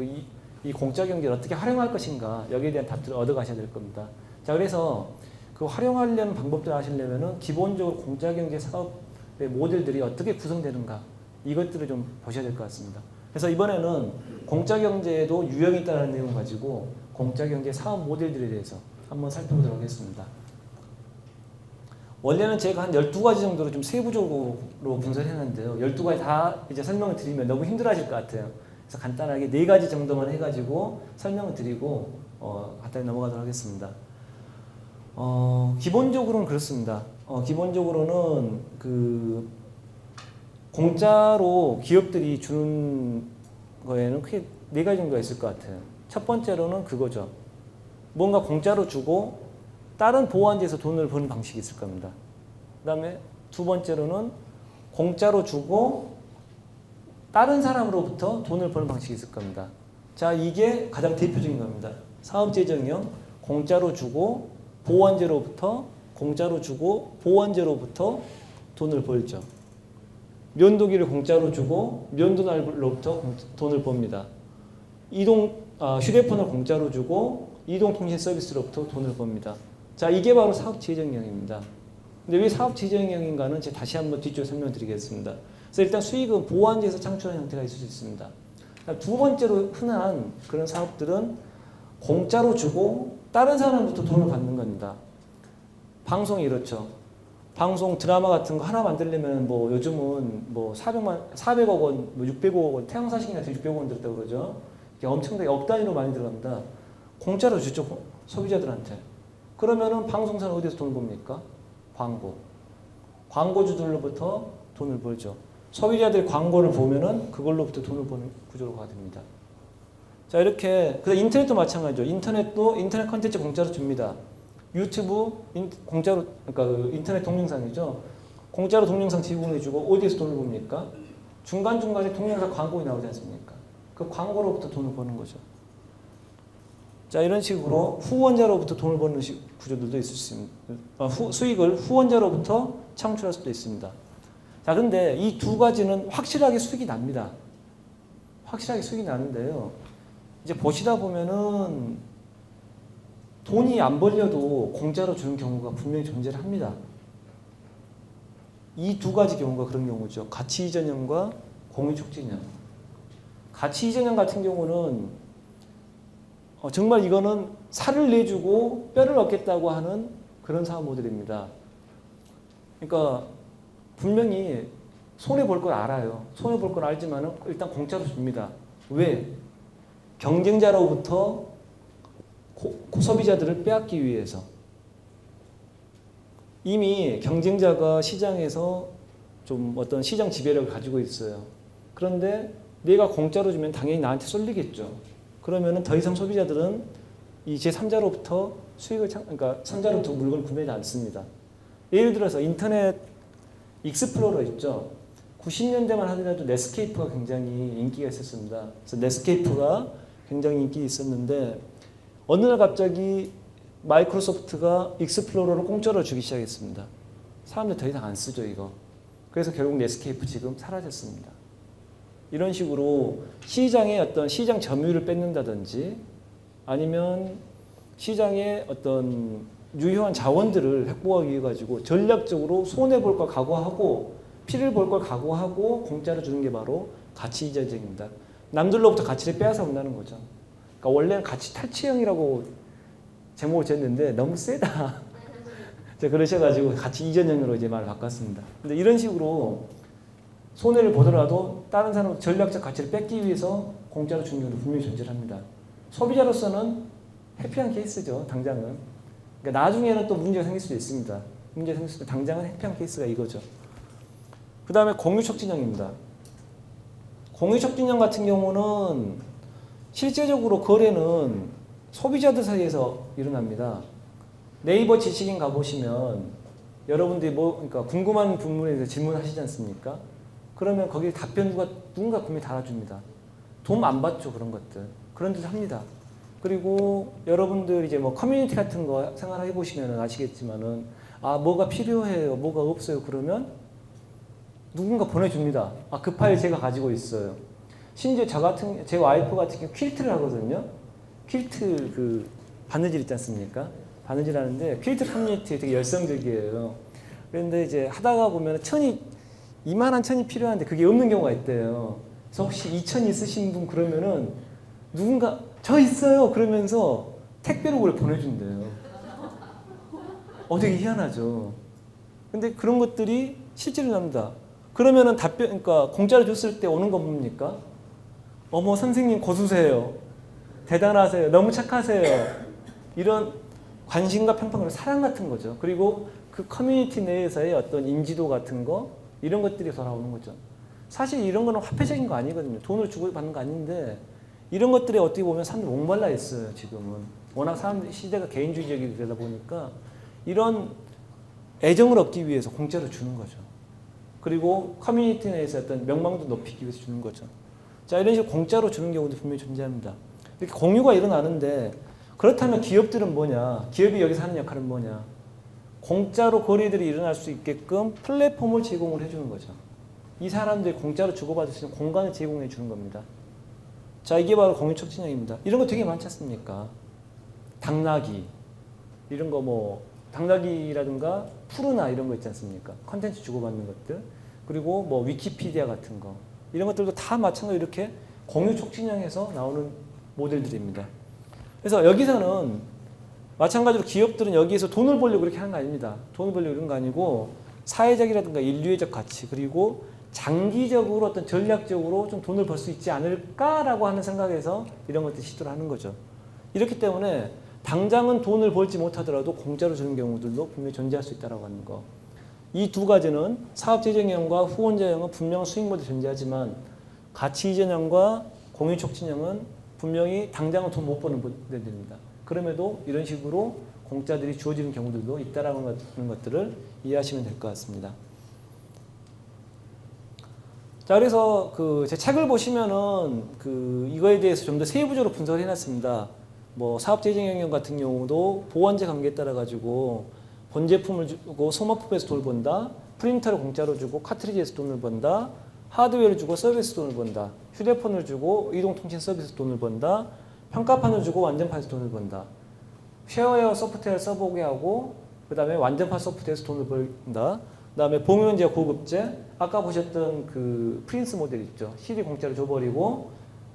이 공짜 경제를 어떻게 활용할 것인가 여기에 대한 답들을 얻어 가셔야 될 겁니다. 자, 그래서 그 활용하려는 방법들을 아시려면은 기본적으로 공짜 경제 사업의 모델들이 어떻게 구성되는가 이것들을 좀 보셔야 될 것 같습니다. 그래서 이번에는 공짜 경제에도 유형이 있다는 내용을 가지고 공짜 경제 사업 모델들에 대해서 한번 살펴보도록 하겠습니다. 원래는 제가 한 12가지 정도로 좀 세부적으로 분석을 했는데요. 12가지 다 이제 설명을 드리면 너무 힘들어하실 것 같아요. 그래서 간단하게 4가지 정도만 해가지고 설명을 드리고 간단히 넘어가도록 하겠습니다. 기본적으로는 그렇습니다. 기본적으로는 그 공짜로 기업들이 주는 거에는 크게 4가지 정도가 있을 것 같아요. 첫 번째로는 그거죠. 뭔가 공짜로 주고 다른 보호한지에서 돈을 버는 방식이 있을 겁니다. 그 다음에 두 번째로는 공짜로 주고 다른 사람으로부터 돈을 버는 방식이 있을 겁니다. 자, 이게 가장 대표적인 겁니다. 사업재정형, 공짜로 주고 보호한제로부터 공짜로 주고 보호한제로부터 돈을 벌죠. 면도기를 공짜로 주고 면도날로부터 돈을 법니다. 휴대폰을 공짜로 주고 이동통신 서비스로부터 돈을 법니다. 자, 이게 바로 사업재정형입니다. 근데 왜 사업재정형인가는 제가 다시 한번 뒤쪽에 설명드리겠습니다. 그래서 일단 수익은 보완제에서 창출하는 형태가 있을 수 있습니다. 두 번째로 흔한 그런 사업들은 공짜로 주고 다른 사람부터 돈을 받는 겁니다. 방송이 이렇죠. 방송 드라마 같은 거 하나 만들려면 뭐 요즘은 뭐 400억 원, 뭐 600억 원, 태양사신이 같은 600억 원 들었다고 그러죠. 이게 엄청나게 억 단위로 많이 들어갑니다. 공짜로 주죠, 소비자들한테. 그러면은 방송사는 어디서 돈을 법니까? 광고주들로부터 돈을 벌죠. 소비자들이 광고를 보면은 그걸로부터 돈을 버는 구조로가 됩니다. 자, 이렇게 인터넷도 마찬가지죠. 인터넷 콘텐츠 공짜로 줍니다. 유튜브 공짜로, 그러니까 인터넷 동영상이죠. 공짜로 동영상 제공해주고 어디에서 돈을 봅니까? 중간중간에 동영상 광고가 나오지 않습니까? 그 광고로부터 돈을 버는 거죠. 자, 이런 식으로 후원자로부터 돈을 버는 구조들도 있을 수 있습니다. 수익을 후원자로부터 창출할 수도 있습니다. 자, 그런데 이 두 가지는 확실하게 수익이 납니다. 확실하게 수익이 나는데요. 이제 보시다 보면은 돈이 안 벌려도 공짜로 주는 경우가 분명히 존재를 합니다. 이 두 가지 경우가 그런 경우죠. 가치 이전형과 공유 촉진형. 가치 이전형 같은 경우는 정말 이거는 살을 내주고 뼈를 얻겠다고 하는 그런 사업 모델입니다. 그러니까 분명히 손해 볼 걸 알아요. 손해 볼 걸 알지만은 일단 공짜로 줍니다. 왜? 경쟁자로부터 소비자들을 빼앗기 위해서. 이미 경쟁자가 시장에서 좀 어떤 시장 지배력을 가지고 있어요. 그런데 내가 공짜로 주면 당연히 나한테 쏠리겠죠. 그러면은 더 이상 소비자들은 이 제3자로부터 그러니까 3자로부터 물건을 구매하지 않습니다. 예를 들어서 인터넷 익스플로러 있죠. 90년대만 하더라도 넷스케이프가 굉장히 인기가 있었습니다. 그래서 넷스케이프가 굉장히 인기 있었는데 어느 날 갑자기 마이크로소프트가 익스플로러를 공짜로 주기 시작했습니다. 사람들 더 이상 안 쓰죠, 이거. 그래서 결국 넷스케이프 지금 사라졌습니다. 이런 식으로 시장의 어떤 시장 점유율을 뺏는다든지 아니면 시장의 어떤 유효한 자원들을 확보하기 위해 가지고 전략적으로 손해 볼 걸 각오하고 피를 볼 걸 각오하고 공짜로 주는 게 바로 가치 이전쟁입니다. 남들로부터 가치를 빼앗아 온다는 거죠. 그러니까 원래는 가치 탈취형이라고 제목을 지었는데 너무 세다. 그러셔가지고 가치 이전형으로 이제 말을 바꿨습니다. 근데 이런 식으로 손해를 보더라도 다른 사람 전략적 가치를 뺏기 위해서 공짜로 주는 경우도 분명히 존재합니다. 소비자로서는 해피한 케이스죠, 당장은. 그러니까 나중에는 또 문제가 생길 수도 있습니다. 문제가 생길 수도 당장은 해피한 케이스가 이거죠. 그 다음에 공유촉진형입니다. 공유촉진형 같은 경우는 실제적으로 거래는 소비자들 사이에서 일어납니다. 네이버 지식인 가보시면 여러분들이 그러니까 궁금한 부분에 대해서 질문하시지 않습니까? 그러면 거기에 답변 누군가 분명히 달아줍니다. 돈 안 받죠, 그런 것들. 그런 데도 합니다. 그리고 여러분들 이제 뭐 커뮤니티 같은 거 생활해 보시면 아시겠지만은 뭐가 필요해요, 뭐가 없어요. 그러면 누군가 보내줍니다. 그 파일 제가 가지고 있어요. 심지어 제 와이프 같은 경우 퀼트를 하거든요. 퀼트 그 바느질 있지 않습니까? 바느질 하는데 퀼트 커뮤니티에 되게 열성적이에요. 그런데 이제 하다가 보면 이만한 천이 필요한데 그게 없는 경우가 있대요. 그래서 혹시 2천 있으신 분 그러면은 누군가 저 있어요 그러면서 택배로 그걸 보내준대요. 되게 희한하죠. 근데 그런 것들이 실제로 납니다. 그러면은 그러니까 공짜로 줬을 때 오는 건 뭡니까? 어머 선생님 고수세요. 대단하세요. 너무 착하세요. 이런 관심과 평판으로 사랑 같은 거죠. 그리고 그 커뮤니티 내에서의 어떤 인지도 같은 거 이런 것들이 돌아오는 거죠. 사실 이런 거는 화폐적인 거 아니거든요. 돈을 주고 받는 거 아닌데 이런 것들이 어떻게 보면 사람들 목말라 있어요. 지금은 워낙 시대가 개인주의적이 되다 보니까 이런 애정을 얻기 위해서 공짜로 주는 거죠. 그리고 커뮤니티 내에서 어떤 명망도 높이기 위해서 주는 거죠. 자, 이런 식으로 공짜로 주는 경우도 분명히 존재합니다. 이렇게 공유가 일어나는데 그렇다면 기업들은 뭐냐? 기업이 여기서 하는 역할은 뭐냐? 공짜로 거래들이 일어날 수 있게끔 플랫폼을 제공을 해주는 거죠. 이 사람들이 공짜로 주고받을 수 있는 공간을 제공해 주는 겁니다. 자, 이게 바로 공유촉진형입니다. 이런 거 되게 많지 않습니까? 당나귀 이런 거 당나귀라든가 푸르나 이런 거 있지 않습니까? 컨텐츠 주고받는 것들 그리고 위키피디아 같은 거 이런 것들도 다 마찬가지로 이렇게 공유촉진형에서 나오는 모델들입니다. 그래서 여기서는 마찬가지로 기업들은 여기에서 돈을 벌려고 그렇게 하는 거 아닙니다. 돈을 벌려고 이런 거 아니고 사회적이라든가 인류애적 가치 그리고 장기적으로 어떤 전략적으로 좀 돈을 벌 수 있지 않을까라고 하는 생각에서 이런 것들 시도를 하는 거죠. 이렇기 때문에 당장은 돈을 벌지 못하더라도 공짜로 주는 경우들도 분명히 존재할 수 있다고 하는 거. 이 두 가지는 사업재정형과 후원자형은 분명 수익 모델이 존재하지만 가치 이전형과 공유촉진형은 분명히 당장은 돈 못 버는 모델입니다. 그럼에도 이런 식으로 공짜들이 주어지는 경우들도 있다라는 것들을 이해하시면 될 것 같습니다. 자, 그래서 제 책을 보시면은 이거에 대해서 좀 더 세부적으로 분석을 해놨습니다. 뭐 사업재정행령 같은 경우도 보완제 관계에 따라 가지고 본제품을 주고 소모품에서 돈을 번다, 프린터를 공짜로 주고 카트리지에서 돈을 번다, 하드웨어를 주고 서비스 돈을 번다, 휴대폰을 주고 이동통신 서비스 돈을 번다, 평가판을 주고 완전판에서 돈을 번다, 쉐어웨어 소프트웨어 써보게 하고 그 다음에 완전판 소프트웨어에서 돈을 번다, 그 다음에 봉용제 고급제, 아까 보셨던 그 프린스 모델 있죠. CD 공짜로 줘버리고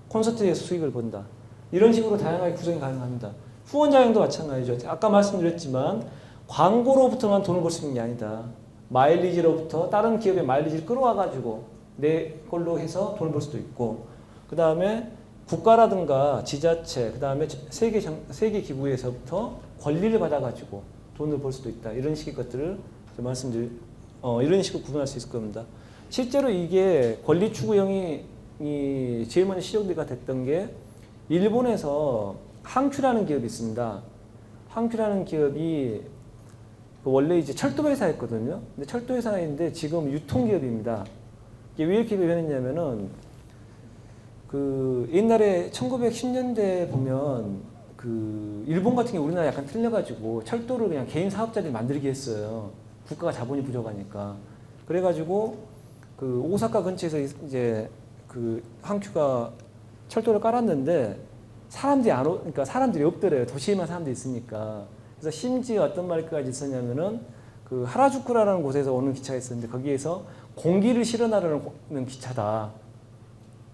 콘서트에서 수익을 번다. 이런 식으로 다양하게 구성이 가능합니다. 후원자형도 마찬가지죠. 아까 말씀드렸지만 광고로부터만 돈을 벌 수 있는 게 아니다. 마일리지로부터 다른 기업의 마일리지를 끌어와가지고 내 걸로 해서 돈을 벌 수도 있고, 그 다음에 국가라든가 지자체, 그 다음에 세계 기구에서부터 권리를 받아가지고 돈을 벌 수도 있다. 이런 식의 것들을 이런 식으로 구분할 수 있을 겁니다. 실제로 이게 권리 추구형이 제일 먼저 시정비가 됐던 게 일본에서 항큐라는 기업이 있습니다. 항큐라는 기업이 원래 이제 철도 회사였거든요. 근데 철도 회사인데 지금 유통기업입니다. 이게 왜 이렇게 변했냐면은 그 옛날에 1910년대 보면 그 일본 같은 게 우리나라 약간 틀려가지고 철도를 그냥 개인 사업자들이 만들게 했어요. 국가가 자본이 부족하니까. 그래가지고 그 오사카 근처에서 이제 그 항큐가 철도를 깔았는데 그러니까 사람들이 없더래요. 도시에만 사람들이 있으니까. 그래서 심지어 어떤 말까지 있었냐면은 그 하라주쿠라라는 곳에서 오는 기차가 있었는데 거기에서 공기를 실어나르는 기차다.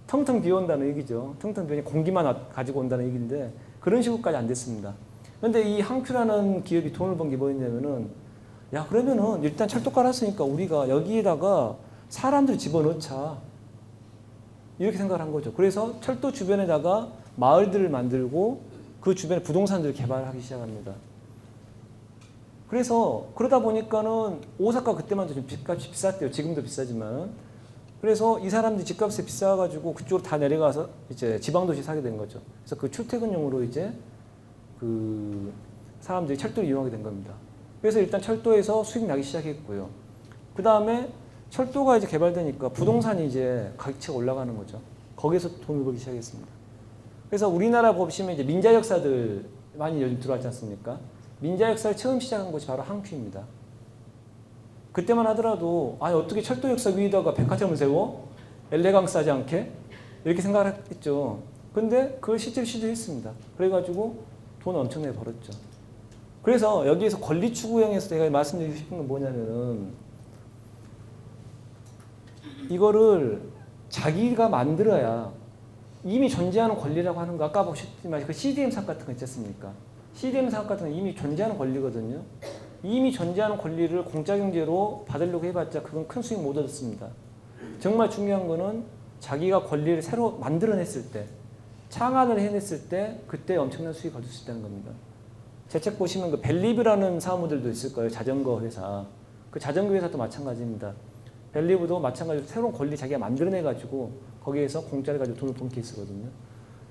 텅텅 비온다는 얘기죠. 텅텅 비오니 공기만 가지고 온다는 얘기인데 그런 식으로까지 안 됐습니다. 그런데 이 항큐라는 기업이 돈을 번 게 뭐였냐면은 야 그러면은 일단 철도 깔았으니까 우리가 여기에다가 사람들 집어넣자. 이렇게 생각을 한 거죠. 그래서 철도 주변에다가 마을들을 만들고 그 주변에 부동산들을 개발하기 시작합니다. 그래서 그러다 보니까는 오사카 그때만 해도 좀 집값이 비쌌대요. 지금도 비싸지만. 그래서 이 사람들이 집값이 비싸가지고 그쪽으로 다 내려가서 이제 지방도시 사게 된 거죠. 그래서 그 출퇴근용으로 이제 그 사람들이 철도를 이용하게 된 겁니다. 그래서 일단 철도에서 수익 나기 시작했고요. 그 다음에 철도가 이제 개발되니까 부동산이 이제 가치가 올라가는 거죠. 거기서 돈을 벌기 시작했습니다. 그래서 우리나라 보시면 이제 민자 역사들 많이 요즘 들어왔지 않습니까? 민자 역사를 처음 시작한 곳이 바로 항큐입니다. 그때만 하더라도 아니 어떻게 철도 역사 위에다가 백화점을 세워? 엘레강스하지 않게? 이렇게 생각을 했죠. 근데 그걸 실제로 시도했습니다. 그래가지고 돈 엄청나게 벌었죠. 그래서 여기에서 권리 추구형에서 제가 말씀드리고 싶은 건 뭐냐면은 이거를 자기가 만들어야 이미 존재하는 권리라고 하는 거 아까 보셨지만 그 CDM 사업 같은 거 있지 않습니까? CDM 사업 같은 건 이미 존재하는 권리거든요. 이미 존재하는 권리를 공짜 경제로 받으려고 해봤자 그건 큰 수익 못 얻었습니다. 정말 중요한 거는 자기가 권리를 새로 만들어냈을 때, 창안을 해냈을 때 그때 엄청난 수익을 얻을 수 있다는 겁니다. 제 책 보시면 그 벨리브라는 사무들도 있을 거예요. 자전거 회사. 그 자전거 회사도 마찬가지입니다. 벨리브도 마찬가지로 새로운 권리 자기가 만들어내가지고 거기에서 공짜를 가지고 돈을 번 케이스거든요.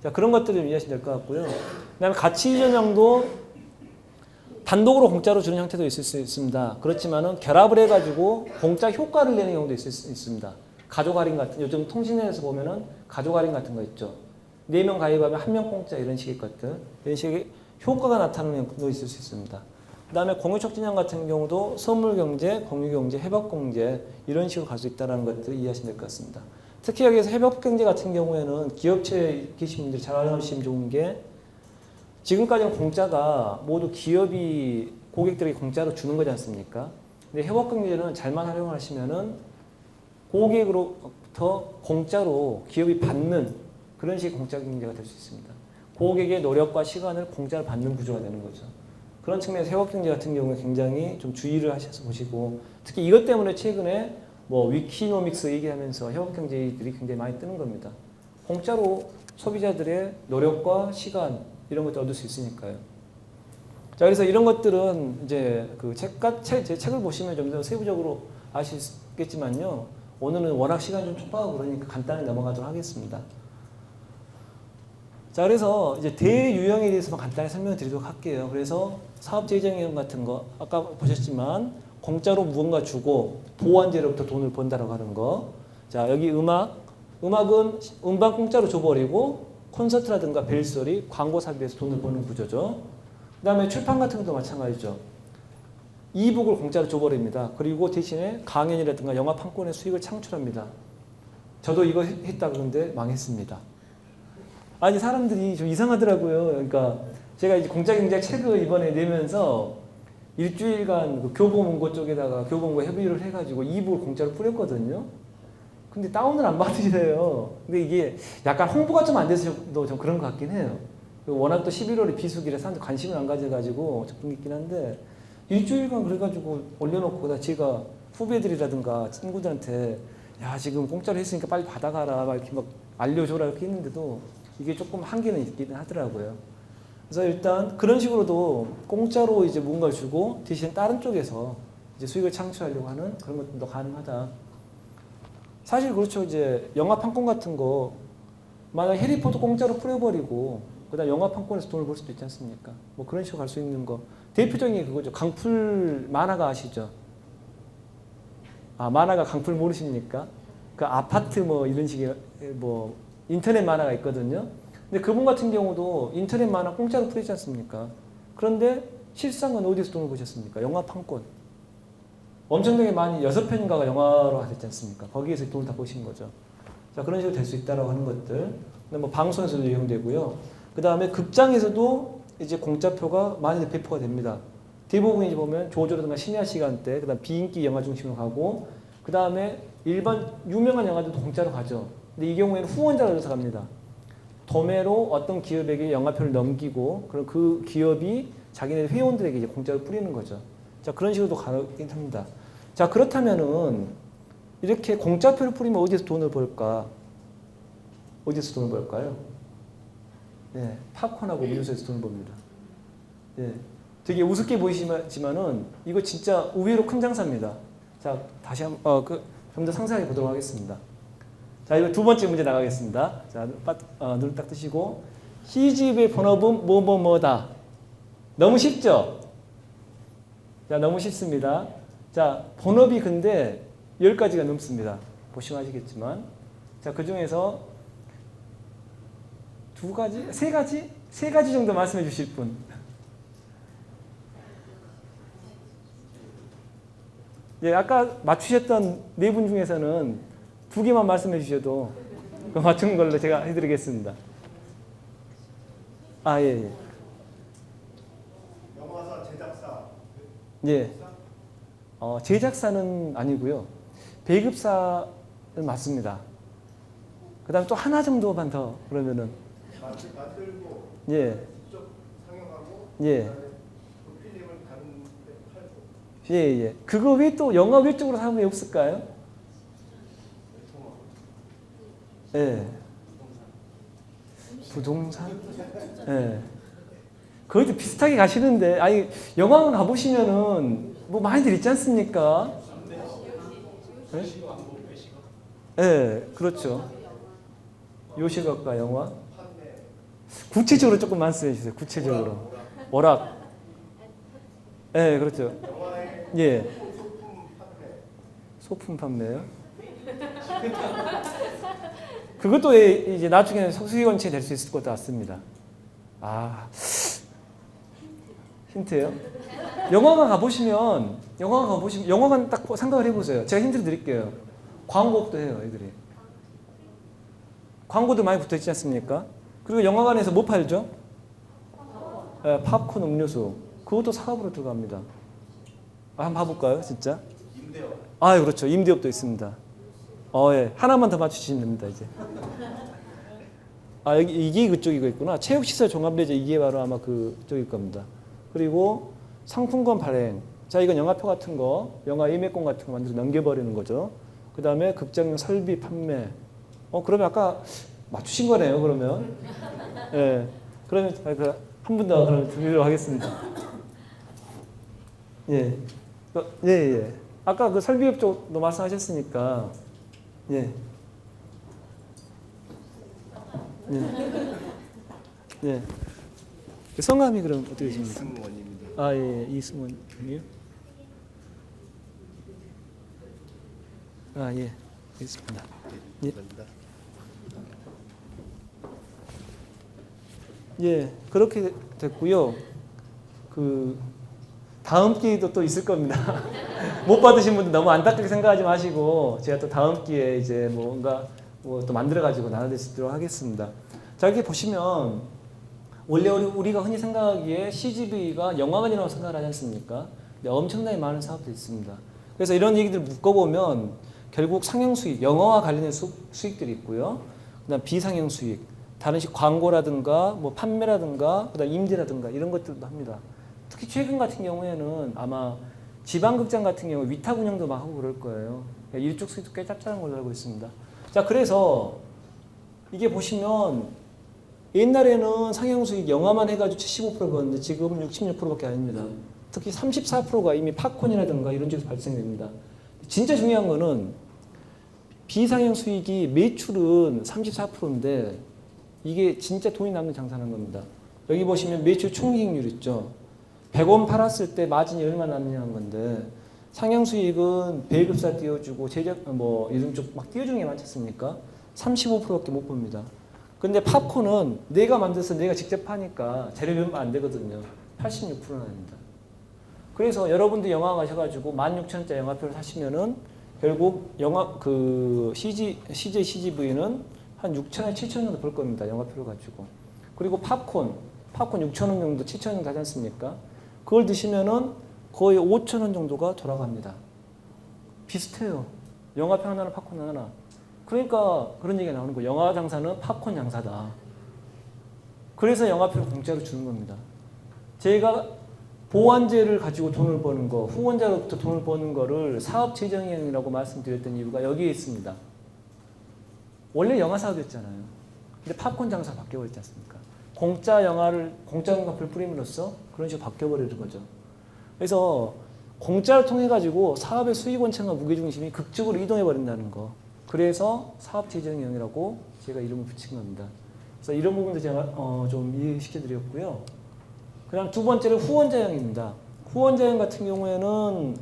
자, 그런 것들을 이해하시면 될 것 같고요. 그 다음에 가치 이전형도 단독으로 공짜로 주는 형태도 있을 수 있습니다. 그렇지만은 결합을 해가지고 공짜 효과를 내는 경우도 있을 수 있습니다. 가족 할인 같은, 요즘 통신회에서 보면은 가족 할인 같은 거 있죠. 4명 가입하면 1명 공짜 이런 식의 것들. 이런 식의 효과가 나타나는 경우도 있을 수 있습니다. 그 다음에 공유촉진형 같은 경우도 선물경제, 공유경제, 회복경제 이런 식으로 갈 수 있다는 것들을 이해하시면 될 것 같습니다. 특히 여기서 회복경제 같은 경우에는 기업체에 계신 분들이 잘 알아주시면 좋은 게 지금까지는 공짜가 모두 기업이 고객들에게 공짜로 주는 거지 않습니까? 근데 회복경제는 잘만 활용하시면은 고객으로부터 공짜로 기업이 받는 그런 식의 공짜 경제가 될 수 있습니다. 고객의 노력과 시간을 공짜로 받는 구조가 되는 거죠. 그런 측면에서 회복경제 같은 경우에 굉장히 좀 주의를 하셔서 보시고 특히 이것 때문에 최근에 뭐 위키노믹스 얘기하면서 회복경제들이 굉장히 많이 뜨는 겁니다. 공짜로 소비자들의 노력과 시간 이런 것들 얻을 수 있으니까요. 자, 그래서 이런 것들은 이제 그 제 책을 보시면 좀 더 세부적으로 아시겠지만요. 오늘은 워낙 시간이 좀 촉박하고 그러니까 간단히 넘어가도록 하겠습니다. 자, 그래서 이제 대유형에 대해서만 간단히 설명을 드리도록 할게요. 그래서 사업재정형 같은 거 아까 보셨지만 공짜로 무언가 주고 보완제로부터 돈을 번다라고 하는 거. 자, 여기 음악은 음반 공짜로 줘버리고 콘서트라든가 벨소리, 광고 사비에서 돈을 버는 구조죠. 그 다음에 출판 같은 것도 마찬가지죠. 이북을 공짜로 줘버립니다. 그리고 대신에 강연이라든가 영화 판권의 수익을 창출합니다. 저도 이거 했다 그런데 망했습니다. 아니 사람들이 좀 이상하더라고요. 그러니까 제가 이제 공짜경제 책을 이번에 내면서 일주일간 그 교보문고 쪽에다가 교보문고 협의를 해가지고 이북을 공짜로 뿌렸거든요. 근데 다운을 안 받으시래요. 근데 이게 약간 홍보가 좀 안 돼서도 좀 그런 것 같긴 해요. 워낙 또 11월에 비수기라 사람들 관심을 안 가져가지고 그런 게 있긴 한데 일주일간 그래가지고 올려놓고 나 제가 후배들이라든가 친구들한테 야 지금 공짜로 했으니까 빨리 받아가라 막 이렇게 막 알려줘라 이렇게 했는데도 이게 조금 한계는 있기는 하더라고요. 그래서 일단 그런 식으로도 공짜로 이제 뭔가를 주고 대신 다른 쪽에서 이제 수익을 창출하려고 하는 그런 것도 가능하다. 사실 그렇죠. 이제 영화 판권 같은 거 만약 해리포터 공짜로 뿌려버리고 그다음 영화 판권에서 돈을 벌 수도 있지 않습니까? 뭐 그런 식으로 갈 수 있는 거 대표적인 게 그거죠. 강풀 만화가 아시죠? 아 만화가 강풀 모르십니까? 그 아파트 뭐 이런 식의 뭐 인터넷 만화가 있거든요. 근데 그분 같은 경우도 인터넷 만화 공짜로 뿌리지 않습니까? 그런데 실상은 어디서 돈을 버셨습니까? 영화 판권. 엄청나게 많이 6편인가가 영화로 됐지 않습니까? 거기에서 돈을 다 버신 거죠. 자, 그런 식으로 될 수 있다라고 하는 것들. 근데 뭐 방송에서도 이용되고요. 그 다음에 극장에서도 이제 공짜표가 많이 배포가 됩니다. 대부분 이제 보면 조조라든가 심야 시간대, 그 다음 비인기 영화 중심으로 가고, 그 다음에 일반 유명한 영화들도 공짜로 가죠. 근데 이 경우에는 후원자가 돼서 갑니다. 도매로 어떤 기업에게 영화표를 넘기고, 그럼 그 기업이 자기네 회원들에게 이제 공짜로 뿌리는 거죠. 자, 그런 식으로도 가능하긴 합니다. 자, 그렇다면은 이렇게 공짜표를 뿌리면 어디서 돈을 벌까? 어디서 돈을 벌까요? 네, 팝콘하고 음료수에서 돈을 법니다. 네, 되게 우습게 보이지만은 이거 진짜 의외로 큰 장사입니다. 자, 다시 좀 더 상세하게 보도록 하겠습니다. 자, 이거 두 번째 문제 나가겠습니다. 자, 눈을 딱 뜨시고 시집의 본업은 뭐뭐뭐다. 너무 쉽죠? 자, 너무 쉽습니다. 자, 본업이 근데 10가지가 넘습니다. 보시면 아시겠지만. 자, 그 중에서 2가지? 3가지? 3가지 정도 말씀해 주실 분. 예, 아까 맞추셨던 4분 중에서는 2개만 말씀해 주셔도 그 맞춘 걸로 제가 해드리겠습니다. 아, 예, 예. 영화사 제작사. 예. 제작사는 아니고요. 배급사는 맞습니다. 그 다음에 또 하나 정도만 더 그러면은. 만들고. 예. 직접 상영하고. 예. 그 필름을 다른 데 팔고. 예, 예. 그거 외에 또 영화 외적으로 사람이 없을까요? 예. 부동산? 예. 거기도 비슷하게 가시는데, 아니, 영화관 가보시면은 뭐 많이들 있지 않습니까? 예? 예, 그렇죠. 요식업과 영화. 구체적으로 조금 말씀해 주세요. 구체적으로. 오락. 예, 그렇죠. 예. 소품 판매요? 그것도 이제 나중에는 수익원체 될 수 있을 것 같습니다. 아, 힌트예요? 영화관 가보시면 영화관 딱 생각을 해보세요. 제가 힌트를 드릴게요. 광고도 해요, 애들이. 광고도 많이 붙어있지 않습니까? 그리고 영화관에서 뭐 팔죠? 네, 팝콘, 음료수. 그것도 사업으로 들어갑니다. 한번 봐볼까요, 진짜? 임대업. 아, 그렇죠. 임대업도 있습니다. 예. 하나만 더 맞추시면 됩니다, 이제. 아, 여기, 이게 그쪽이겠구나. 체육시설 종합레저, 이게 바로 아마 그쪽일 겁니다. 그리고 상품권 발행. 자, 이건 영화표 같은 거, 영화 예매권 같은 거 만들어서 넘겨버리는 거죠. 그 다음에 극장 설비 판매. 그러면 아까 맞추신 거네요, 그러면. 예. 그러면 한 분 더 그럼 드리도록 하겠습니다. 예. 예, 예. 아까 그 설비업 쪽도 말씀하셨으니까. 예. 예. 예. 성함이 그럼 어떻게 되십니까? 이승원입니다. 아, 예, 이승원이요? 아, 예. 알겠습니다. 예. 감사합니다. 예, 그렇게 됐고요. 그 다음 기회도 또 있을 겁니다. 못 받으신 분들 너무 안타깝게 생각하지 마시고 제가 또 다음 기회에 이제 뭔가 뭐 또 만들어 가지고 나눠드릴 수 있도록 하겠습니다. 자, 여기 보시면 원래 우리가 흔히 생각하기에 CGV가 영화관이라고 생각을 하지 않습니까? 근데 엄청나게 많은 사업들이 있습니다. 그래서 이런 얘기들을 묶어보면 결국 상영 수익, 영화와 관련된 수익들이 있고요. 그다음 비상영 수익, 다른 식 광고라든가 뭐 판매라든가 그다음 임대라든가 이런 것들도 합니다. 특히 최근 같은 경우에는 아마 지방극장 같은 경우 위탁 운영도 막 하고 그럴 거예요. 이쪽 수익도 꽤 짭짤한 걸로 알고 있습니다. 자, 그래서 이게 보시면 옛날에는 상영 수익 영화만 해가지고 75%였는데 지금은 66%밖에 아닙니다. 특히 34%가 이미 팝콘이라든가 이런 쪽에서 발생됩니다. 진짜 중요한 거는 비상영 수익이 매출은 34%인데 이게 진짜 돈이 남는 장사라는 겁니다. 여기 보시면 매출 총이익률 있죠. 100원 팔았을 때 마진이 얼마나 남느냐는 건데 상영 수익은 배급사 띄워주고 제작 뭐 이런 쪽 막 띄워주는 게 많지 않습니까? 35%밖에 못 봅니다. 근데 팝콘은 내가 만들어서 내가 직접 파니까 재료 얼마 안 되거든요. 86%는 아닙니다. 그래서 여러분들 영화 가셔가지고 16,000원짜리 영화표를 사시면은 결국 영화 그 CJ CGV는 한 6,000원, 7,000원 정도 벌 겁니다. 영화표를 가지고. 그리고 팝콘 6,000원 정도, 7,000원 정도 하지 않습니까? 그걸 드시면은 거의 5,000원 정도가 돌아갑니다. 비슷해요. 영화표 하나는 팝콘 하나. 그러니까 그런 얘기가 나오는 거예요. 영화 장사는 팝콘 장사다. 그래서 영화표를 공짜로 주는 겁니다. 제가 보완제를 가지고 돈을 버는 거, 후원자로부터 돈을 버는 거를 사업 재정이라고 말씀드렸던 이유가 여기에 있습니다. 원래 영화 사업이었잖아요. 근데 팝콘 장사 바뀌어버렸지 않습니까? 공짜 영화표를 뿌림으로써 그런 식으로 바뀌어버리는 거죠. 그래서 공짜를 통해 가지고 사업의 수익 원천과 무게중심이 극적으로 이동해버린다는 거. 그래서 사업 재정이라고 제가 이름을 붙인 겁니다. 그래서 이런 부분도 제가 좀 이해시켜드렸고요. 그다음 두 번째는 후원자형입니다. 후원자형 같은 경우에는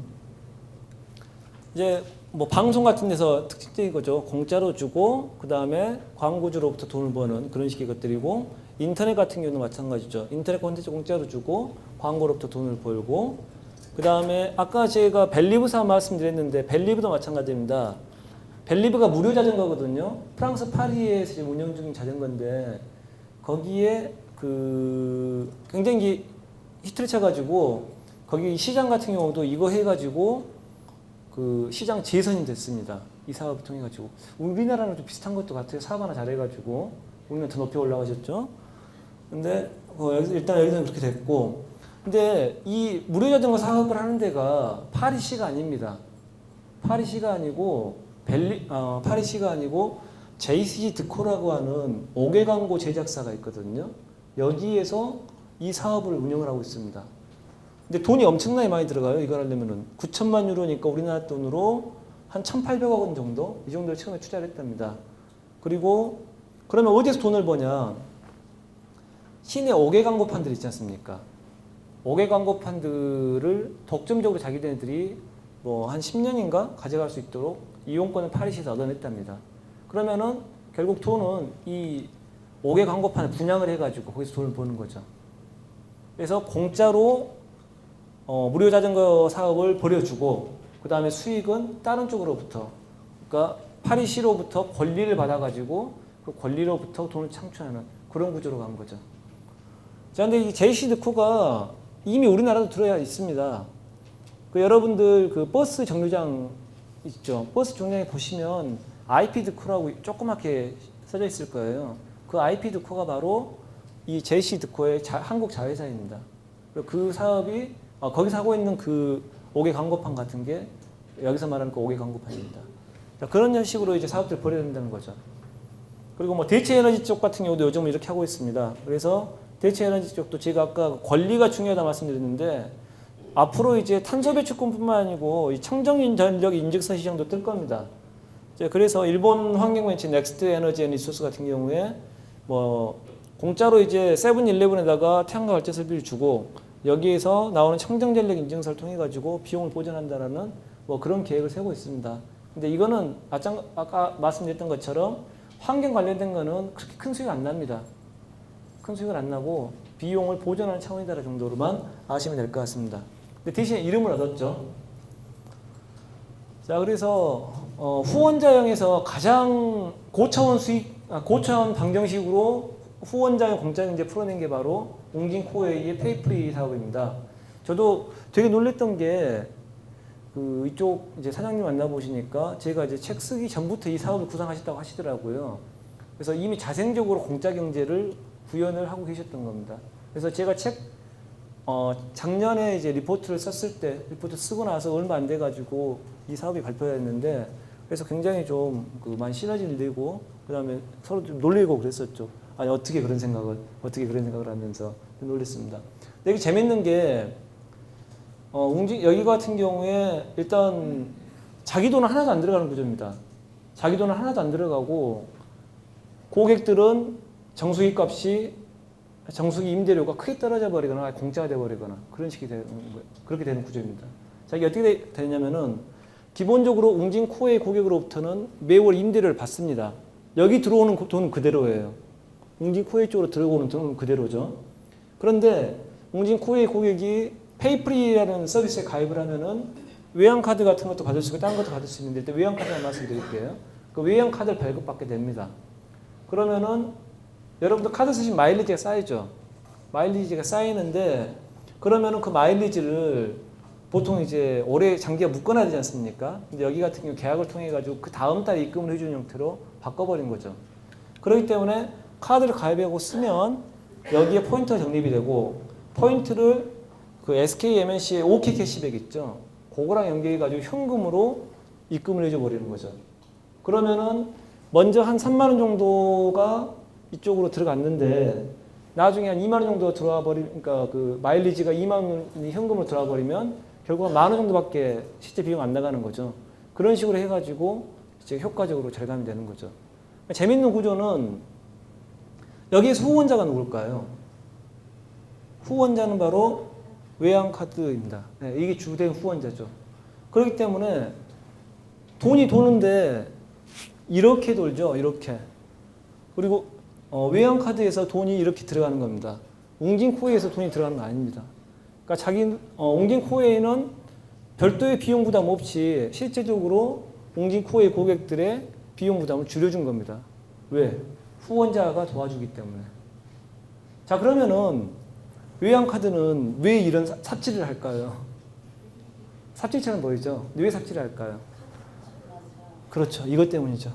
이제 뭐 방송 같은 데서 특징적인 거죠. 공짜로 주고 그 다음에 광고주로부터 돈을 버는 그런 식의 것들이고 인터넷 같은 경우는 마찬가지죠. 인터넷 콘텐츠 공짜로 주고 광고로부터 돈을 벌고 그 다음에 아까 제가 벨리브 사업 말씀드렸는데 벨리브도 마찬가지입니다. 벨리브가 무료 자전거거든요. 프랑스 파리에서 지금 운영 중인 자전거인데 거기에 그 굉장히 히트를 쳐가지고 거기 시장 같은 경우도 이거 해가지고 그 시장 재선이 됐습니다. 이 사업을 통해 가지고 우리나라랑 좀 비슷한 것도 같아요. 사업 하나 잘해가지고 우리는 더 높이 올라가셨죠. 근데 일단 여기서는 그렇게 됐고, 근데 이 무료 자전거 사업을 하는 데가 파리시가 아닙니다. 파리시가 아니고 파리시가 아니고 JCG 드코라고 하는 5개 광고 제작사가 있거든요. 여기에서 이 사업을 운영을 하고 있습니다. 근데 돈이 엄청나게 많이 들어가요. 이걸 하려면은 9천만 유로니까 우리나라 돈으로 한 1,800억 원 정도 이 정도를 처음에 투자를 했답니다. 그리고 그러면 어디에서 돈을 버냐? 시내 5개 광고판들 있지 않습니까? 5개 광고판들을 독점적으로 자기네들이 뭐 한 10년인가 가져갈 수 있도록 이용권을 파리시에서 얻어냈답니다. 그러면은 결국 돈은 이 5개 광고판을 분양을 해가지고 거기서 돈을 버는 거죠. 그래서 공짜로 무료 자전거 사업을 벌여주고 그 다음에 수익은 다른 쪽으로부터 그러니까 파리시로부터 권리를 받아가지고 그 권리로부터 돈을 창출하는 그런 구조로 간 거죠. 자, 근데 이 JC 드코가 이미 우리나라도 들어야 있습니다. 그 여러분들 그 버스 정류장 있죠. 버스 정류장에 보시면 IP 드코라고 조그맣게 써져 있을 거예요. 그 IP 드코가 바로 이 JC 드코의 한국 자회사입니다. 그리고 그 사업이 거기서 하고 있는 그 5개 광고판 같은 게 여기서 말하는 그 5개 광고판입니다. 자, 그런 식으로 이제 사업들을 벌여야 된다는 거죠. 그리고 뭐 대체에너지 쪽 같은 경우도 요즘은 이렇게 하고 있습니다. 그래서 대체에너지 쪽도 제가 아까 권리가 중요하다 말씀드렸는데 앞으로 이제 탄소 배출권뿐만 아니고 이 청정 전력 인증서 시장도 뜰 겁니다. 그래서 일본 환경벤처 넥스트 에너지 앤 리소스 같은 경우에 뭐 공짜로 이제 세븐일레븐에다가 태양광 발전 설비를 주고 여기에서 나오는 청정 전력 인증서를 통해 가지고 비용을 보전한다라는 뭐 그런 계획을 세우고 있습니다. 근데 이거는 아까 말씀드렸던 것처럼 환경 관련된 거는 그렇게 큰 수익이 안 납니다. 큰 수익은 안 나고 비용을 보전하는 차원이다 정도로만 아시면 될 것 같습니다. 근데 대신에 이름을 얻었죠. 자, 그래서 후원자형에서 가장 고차원 방정식으로 후원자형 공짜경제 풀어낸 게 바로 웅진코웨이의 페이프리 사업입니다. 저도 되게 놀랬던 게 이쪽 이제 사장님 만나보시니까 제가 이제 책 쓰기 전부터 이 사업을 구상하셨다고 하시더라고요. 그래서 이미 자생적으로 공짜 경제를 구현을 하고 계셨던 겁니다. 그래서 제가 작년에 이제 리포트를 썼을 때, 리포트 쓰고 나서 얼마 안 돼가지고 이 사업이 발표됐는데, 그래서 굉장히 좀 많이 시너지를 내고, 그 다음에 서로 좀 놀리고 그랬었죠. 아니, 어떻게 그런 생각을 하면서 놀랬습니다. 근데 이게 재밌는 게, 여기 같은 경우에 일단 자기 돈은 하나도 안 들어가는 구조입니다. 자기 돈은 하나도 안 들어가고 고객들은 정수기 임대료가 크게 떨어져 버리거나 공짜가 돼 버리거나 그런 식이 되는 거예요. 그렇게 되는 구조입니다. 자, 이게 어떻게 되냐면은 기본적으로 웅진코웨이 고객으로부터는 매월 임대료를 받습니다. 여기 들어오는 돈은 그대로예요. 웅진코웨이 쪽으로 들어오는 돈은 그대로죠. 그런데 웅진코웨이 고객이 페이프리라는 서비스에 가입을 하면은 외환카드 같은 것도 받을 수 있고 다른 것도 받을 수 있는데 일단 외환카드만 말씀드릴게요. 그 외환카드를 발급받게 됩니다. 그러면은 여러분들 카드 쓰신 마일리지가 쌓이죠. 마일리지가 쌓이는데 그러면은 그 마일리지를 보통 이제 오래 장기가 묶어놔야 되지 않습니까? 근데 여기 같은 경우 계약을 통해 가지고 그 다음 달에 입금을 해주는 형태로 바꿔버린 거죠. 그렇기 때문에 카드를 가입하고 쓰면 여기에 포인트가 적립이 되고 포인트를 그 SK MNC의 OK 캐시백 있죠. 그거랑 연계해가지고 현금으로 입금을 해줘 버리는 거죠. 그러면은 먼저 한 3만 원 정도가 이쪽으로 들어갔는데 나중에 한 2만 원 정도 들어와 그러니까 그 마일리지가 2만 원이 현금으로 들어와 버리면 결국 한 1만 원 정도밖에 실제 비용 안 나가는 거죠. 그런 식으로 해가지고 이제 효과적으로 절감이 되는 거죠. 재밌는 구조는 여기에서 후원자가 누굴까요? 후원자는 바로 외환카드입니다. 네, 이게 주된 후원자죠. 그렇기 때문에 돈이 도는데 이렇게 돌죠. 이렇게. 그리고 외환카드에서 돈이 이렇게 들어가는 겁니다. 웅진코웨이에서 돈이 들어가는 거 아닙니다. 그러니까 웅진코웨이는 별도의 비용 부담 없이 실제적으로 웅진코웨이 고객들의 비용 부담을 줄여준 겁니다. 왜? 후원자가 도와주기 때문에. 자, 그러면은 외환카드는 왜 이런 삽질을 할까요? 삽질처럼 보이죠? 왜 삽질을 할까요? 그렇죠. 이것 때문이죠.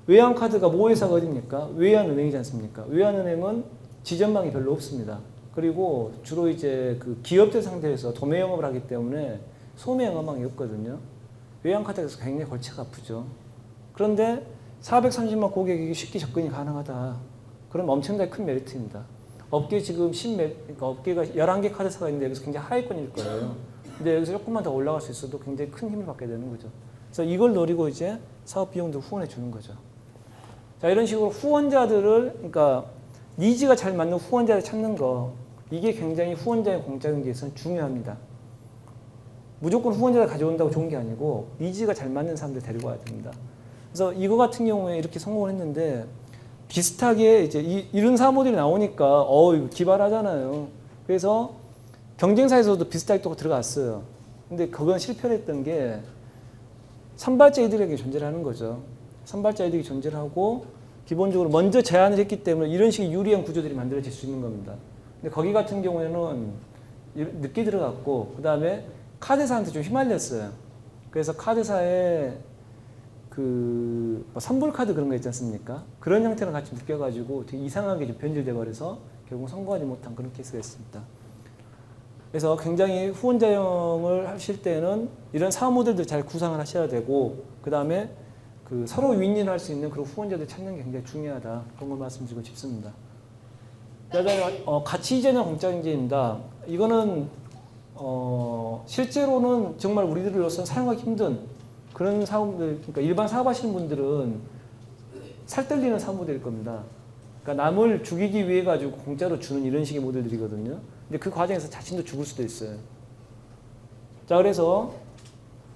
외환카드가 모회사가 어딥니까? 외환은행이지 않습니까? 외환은행은 지점망이 별로 없습니다. 그리고 주로 이제 그 기업들 상대에서 도매 영업을 하기 때문에 소매 영업망이 없거든요. 외환카드에서 굉장히 골치가 아프죠. 그런데 430만 고객에게 쉽게 접근이 가능하다. 그럼 엄청나게 큰 메리트입니다. 업계 지금 그러니까 업계가 11개 카드사가 있는데 여기서 굉장히 하위권일 거예요. 근데 여기서 조금만 더 올라갈 수 있어도 굉장히 큰 힘을 받게 되는 거죠. 그래서 이걸 노리고 이제 사업 비용도 후원해 주는 거죠. 자, 이런 식으로 후원자들을, 그러니까 니즈가 잘 맞는 후원자를 찾는 거, 이게 굉장히 후원자의 공짜 경제에서는 중요합니다. 무조건 후원자를 가져온다고 좋은 게 아니고 니즈가 잘 맞는 사람들 데리고 와야 됩니다. 그래서 이거 같은 경우에 이렇게 성공을 했는데 비슷하게 이제 이런 사모들이 나오니까 이거 기발하잖아요. 그래서 경쟁사에서도 비슷하게 또 들어갔어요. 근데 그건 실패를 했던 게 선발자들에게 존재를 하는 거죠. 선발자들이 존재를 하고 기본적으로 먼저 제안을 했기 때문에 이런 식의 유리한 구조들이 만들어질 수 있는 겁니다. 근데 거기 같은 경우에는 늦게 들어갔고 그 다음에 카드사한테 좀 휘말렸어요. 그래서 카드사에 선불카드 그런 거 있지 않습니까? 그런 형태랑 같이 묶여가지고 되게 이상하게 좀 변질돼 버려서 결국 성공하지 못한 그런 케이스가 있습니다. 그래서 굉장히 후원자형을 하실 때는 이런 사업 모델들 잘 구상을 하셔야 되고 그 다음에 서로 윈윈을 할 수 있는 그런 후원자들 찾는 게 굉장히 중요하다. 그런 걸 말씀드리고 싶습니다. 가치 이전형 공짜 경제입니다. 이거는 실제로는 정말 우리들로서는 사용하기 힘든 그런 사업들, 그러니까 일반 사업하시는 분들은 살떨리는 사업 모델일 겁니다. 그러니까 남을 죽이기 위해 가지고 공짜로 주는 이런 식의 모델들이거든요. 근데 그 과정에서 자신도 죽을 수도 있어요. 자, 그래서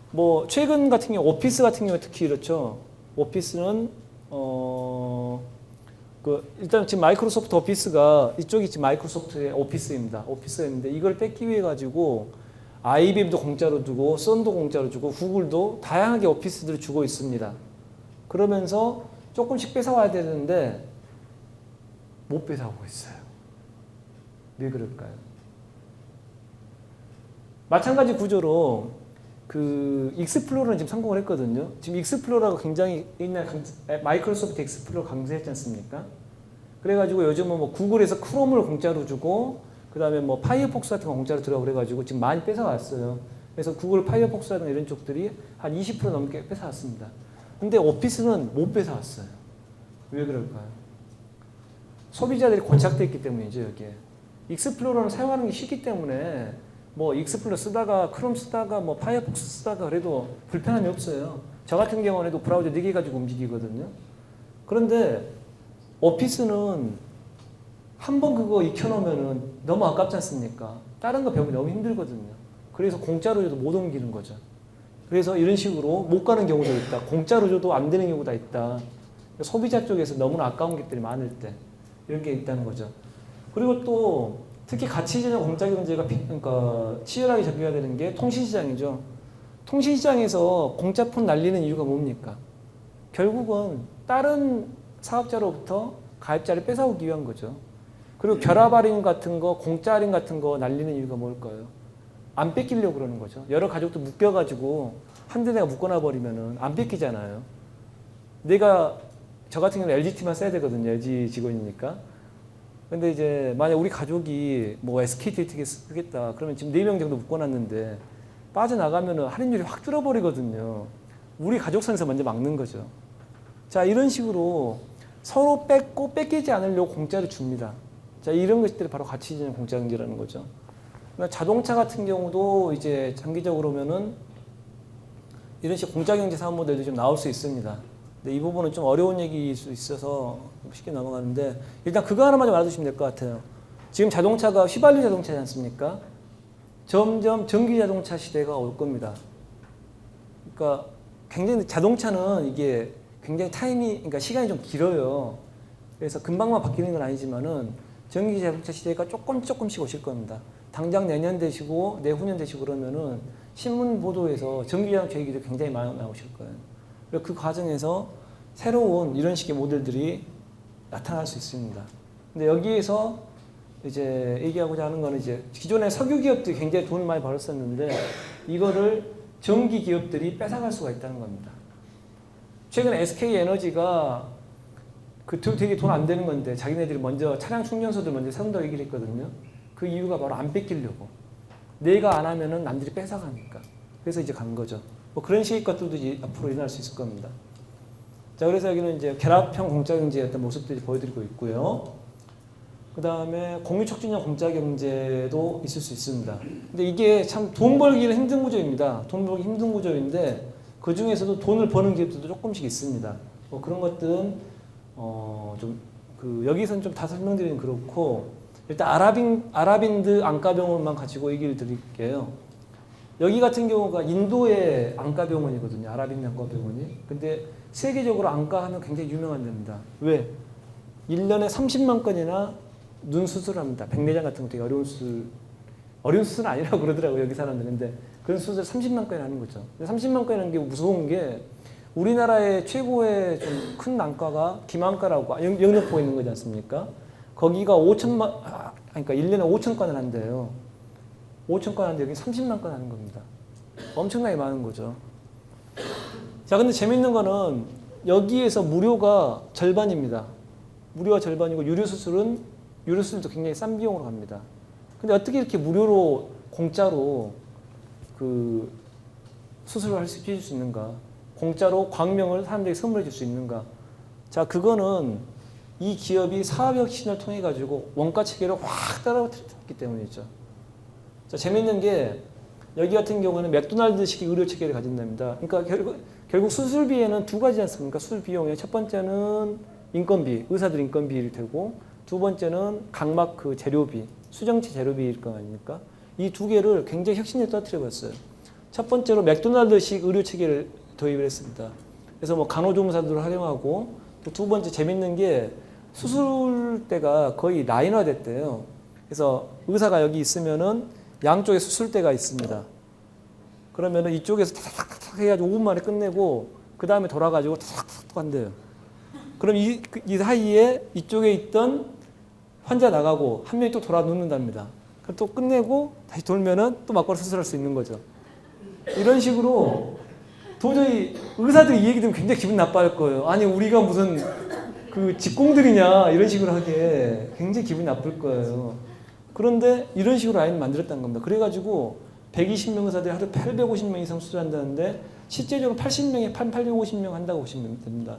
뭐 최근 같은 경우 오피스 같은 경우에 특히 이렇죠. 오피스는 일단 지금 마이크로소프트 오피스가 이쪽이 지금 마이크로소프트의 오피스입니다. 오피스가 있는데 이걸 뺏기 위해 가지고 IBM도 공짜로 주고 선도 공짜로 주고 구글도 다양하게 오피스들을 주고 있습니다. 그러면서 조금씩 뺏어와야 되는데 못 뺏어오고 있어요. 왜 그럴까요? 마찬가지 구조로 그 익스플로러는 지금 성공을 했거든요. 지금 익스플로러가 굉장히 옛날 마이크로소프트 익스플로러 강세했지 않습니까? 그래가지고 요즘은 뭐 구글에서 크롬을 공짜로 주고 그 다음에 뭐 파이어폭스 같은 거 공짜로 들어가고 그래가지고 지금 많이 뺏어왔어요. 그래서 구글 파이어폭스라든가 이런 쪽들이 한 20% 넘게 뺏어왔습니다. 근데 오피스는 못 뺏어왔어요. 왜 그럴까요? 소비자들이 고착되어 있기 때문이죠, 여기에. 익스플로러는 사용하는 게 쉽기 때문에 뭐 익스플로러 쓰다가 크롬 쓰다가 뭐 파이어폭스 쓰다가 그래도 불편함이 없어요. 저 같은 경우에도 브라우저 4개 가지고 움직이거든요. 그런데 오피스는 한번 그거 익혀놓으면 너무 아깝지 않습니까? 다른 거 배우기 너무 힘들거든요. 그래서 공짜로 줘도 못 옮기는 거죠. 그래서 이런 식으로 못 가는 경우도 있다. 공짜로 줘도 안 되는 경우가 있다. 소비자 쪽에서 너무나 아까운 것들이 많을 때 이런 게 있다는 거죠. 그리고 또 특히 가치전형 공짜 경제가 그러니까 치열하게 적용해야 되는 게 통신시장이죠. 통신시장에서 공짜폰 날리는 이유가 뭡니까? 결국은 다른 사업자로부터 가입자를 뺏어오기 위한 거죠. 그리고 결합 할인 같은 거, 공짜 할인 같은 거 날리는 이유가 뭘까요? 안 뺏기려고 그러는 거죠. 여러 가족도 묶여가지고 한 대 내가 묶어놔 버리면은 안 뺏기잖아요. 저 같은 경우는 LGT만 써야 되거든요. LG 직원이니까. 근데 이제 만약 우리 가족이 뭐 SKT 어떻게 쓰겠다. 그러면 지금 4명 정도 묶어놨는데 빠져나가면은 할인율이 확 줄어버리거든요. 우리 가족선에서 먼저 막는 거죠. 자, 이런 식으로 서로 뺏고 뺏기지 않으려고 공짜로 줍니다. 자, 이런 것들이 바로 가치전형 공짜 경제라는 거죠. 자동차 같은 경우도 이제 장기적으로 보면은 이런 식 공짜 경제 사업 모델도 좀 나올 수 있습니다. 근데 이 부분은 좀 어려운 얘기일 수 있어서 쉽게 넘어가는데 일단 그거 하나만 좀 알아두시면 될 것 같아요. 지금 자동차가 휘발유 자동차지 않습니까? 점점 전기 자동차 시대가 올 겁니다. 그러니까 굉장히 자동차는 이게 굉장히 그러니까 시간이 좀 길어요. 그래서 금방만 바뀌는 건 아니지만은 전기 자동차 시대가 조금씩 오실 겁니다. 당장 내년 되시고 내후년 되시고 그러면은 신문 보도에서 전기 자동차 얘기도 굉장히 많이 나오실 거예요. 그리고 그 과정에서 새로운 이런 식의 모델들이 나타날 수 있습니다. 근데 여기에서 이제 얘기하고자 하는 거는 이제 기존의 석유 기업들이 굉장히 돈을 많이 벌었었는데 이거를 전기 기업들이 뺏어갈 수가 있다는 겁니다. 최근에 SK 에너지가 되게 돈 안 되는 건데 자기네들이 먼저 차량 충전소들 먼저 세운다고 얘기를 했거든요. 그 이유가 바로 안 뺏기려고. 내가 안 하면은 남들이 뺏어가니까. 그래서 이제 간 거죠. 뭐 그런 식의 것들도 이제 앞으로 일어날 수 있을 겁니다. 자, 그래서 여기는 이제 결합형 공짜 경제의 어떤 모습들이 보여드리고 있고요. 그 다음에 공유촉진형 공짜 경제도 있을 수 있습니다. 근데 이게 참 돈 벌기는 힘든 구조입니다. 돈 벌기 힘든 구조인데 그 중에서도 돈을 버는 기업들도 조금씩 있습니다. 뭐 그런 것들은 여기서는 좀 다 설명드리긴 그렇고 일단 아랍인드 안과병원만 가지고 얘기를 드릴게요. 여기 같은 경우가 인도의 안과병원이거든요. 아랍인드 안과병원이. 근데 세계적으로 안과하면 굉장히 유명한 데입니다. 왜? 1년에 30만 건이나 눈 수술합니다. 백내장 같은 거 되게 어려운 수술은 아니라고 그러더라고요. 여기 사람들. 근데 그런 수술 30만 건이 하는 거죠. 30만 건이라는 게 무서운 게 우리나라의 최고의 좀 큰 안과가 김안과라고 영등포에 있는 거지 않습니까? 거기가 1년에 5천 건을 한대요. 5천 건 하는데 여기 30만 건 하는 겁니다. 엄청나게 많은 거죠. 자, 근데 재밌는 거는 여기에서 무료가 절반입니다. 무료가 절반이고 유료수술도 굉장히 싼 비용으로 갑니다. 근데 어떻게 이렇게 무료로 공짜로 그 수술을 해줄 수 있는가? 공짜로 광명을 사람들에게 선물해 줄 수 있는가? 자, 그거는 이 기업이 사업혁신을 통해 가지고 원가 체계를 확 따라붙였기 때문이죠. 자, 재밌는 게 여기 같은 경우는 맥도날드식 의료 체계를 가진답니다. 그러니까 결국 수술비에는 두 가지 않습니까? 수술 비용에 첫 번째는 인건비, 의사들 인건비일 테고 두 번째는 각막 그 재료비, 수정체 재료비일 거 아닙니까? 이 두 개를 굉장히 혁신에 떨어뜨려 봤어요. 첫 번째로 맥도날드식 의료 체계를 도입을 했습니다. 그래서 뭐 간호조무사들을 활용하고 또 두 번째 재밌는 게 수술대가 거의 라인화 됐대요. 그래서 의사가 여기 있으면은 양쪽에 수술대가 있습니다. 그러면은 이쪽에서 탁탁탁 해가지고 5분 만에 끝내고 그 다음에 돌아가지고 탁탁탁 한대요. 그럼 이 사이에 이쪽에 있던 환자 나가고 한 명이 또 돌아 눕는답니다. 그럼 또 끝내고 다시 돌면은 또 막바로 수술할 수 있는 거죠. 이런 식으로 도저히 의사들이 이 얘기 들으면 굉장히 기분 나빠할 거예요. 아니 우리가 무슨 그 직공들이냐 이런 식으로 하기에 굉장히 기분이 나쁠 거예요. 그런데 이런 식으로 라인을 만들었다는 겁니다. 그래가지고 120명 의사들이 하루 850명 이상 수술한다는데 실제적으로 850명 한다고 보시면 됩니다.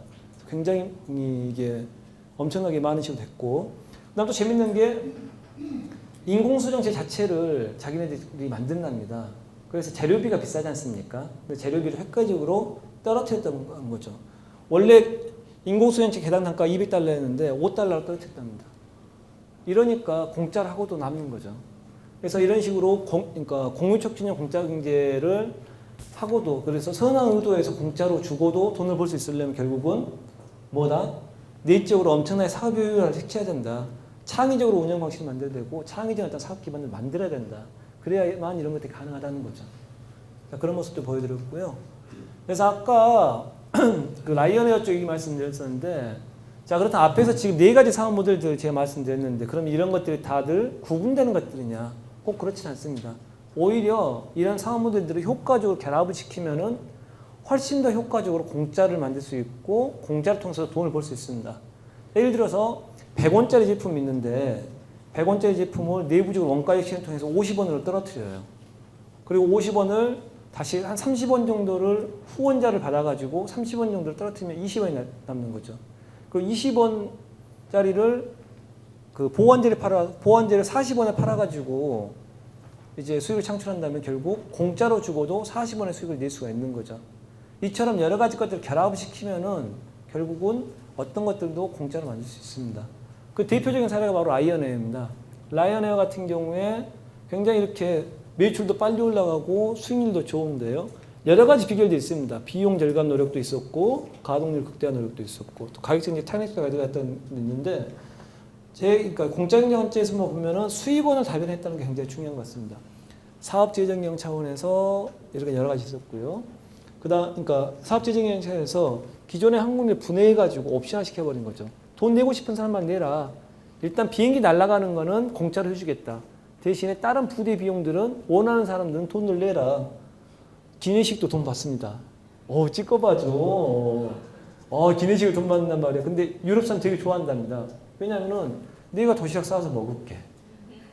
굉장히 이게 엄청나게 많은 식으로 됐고, 그다음 또 재밌는 게 인공수정체 자체를 자기네들이 만든답니다. 그래서 재료비가 비싸지 않습니까? 근데 재료비를 획기적으로 떨어뜨렸다는 거죠. 원래 인공수정체 개당 단가 200달러였는데 5달러로 떨어뜨렸답니다. 이러니까 공짜를 하고도 남는 거죠. 그래서 이런 식으로 그러니까 공유촉진형 공짜 경제를 하고도, 그래서 선한 의도에서 공짜로 주고도 돈을 벌 수 있으려면 결국은 뭐다? 내적으로 엄청나게 사업 효율화를 색채해야 된다. 창의적으로 운영 방식을 만들어야 되고 창의적인 어떤 사업 기반을 만들어야 된다. 그래야만 이런 것들이 가능하다는 거죠. 자, 그런 모습도 보여드렸고요. 그래서 아까 그 라이언웨어 쪽 얘기 말씀드렸었는데, 자 그렇다면 앞에서 지금 4가지 사업 모델들 제가 말씀드렸는데, 그럼 이런 것들이 다들 구분되는 것들이냐? 꼭 그렇진 않습니다. 오히려 이런 사업 모델들을 효과적으로 결합을 시키면은 훨씬 더 효과적으로 공짜를 만들 수 있고 공짜를 통해서 돈을 벌 수 있습니다. 예를 들어서 100원짜리 제품이 있는데 100원짜리 제품을 내부적으로 원가 혁신을 통해서 50원으로 떨어뜨려요. 그리고 50원을 다시 한 30원 정도를 후원자를 받아가지고 30원 정도를 떨어뜨리면 20원이 남는 거죠. 그 20원짜리를 그 보완제를 40원에 팔아가지고 이제 수익을 창출한다면 결국 공짜로 주고도 40원의 수익을 낼 수가 있는 거죠. 이처럼 여러 가지 것들을 결합을 시키면은 결국은 어떤 것들도 공짜로 만들 수 있습니다. 그 대표적인 사례가 바로 라이언웨어입니다. 라이언웨어 같은 경우에 굉장히 이렇게 매출도 빨리 올라가고 수익률도 좋은데요. 여러 가지 비결도 있습니다. 비용 절감 노력도 있었고 가동률 극대화 노력도 있었고 또 가격적인 탄핵도 가져갔던 게 있는데 그러니까 공짜 경제 관점에서 보면은 수익원을 달변했다는 게 굉장히 중요한 것 같습니다. 사업 재정경 차원에서 여러 가지 있었고요. 그러니까 사업 재정경 차원에서 기존의 항공을 분해해가지고 옵션화 시켜버린 거죠. 돈 내고 싶은 사람만 내라. 일단 비행기 날아가는 거는 공짜로 해주겠다. 대신에 다른 부대 비용들은 원하는 사람들은 돈을 내라. 기내식도 돈 받습니다. 찍어봐줘. 기내식을 돈 받는단 말이야. 근데 유럽 사람 되게 좋아한답니다. 왜냐면은 내가 도시락 싸서 먹을게.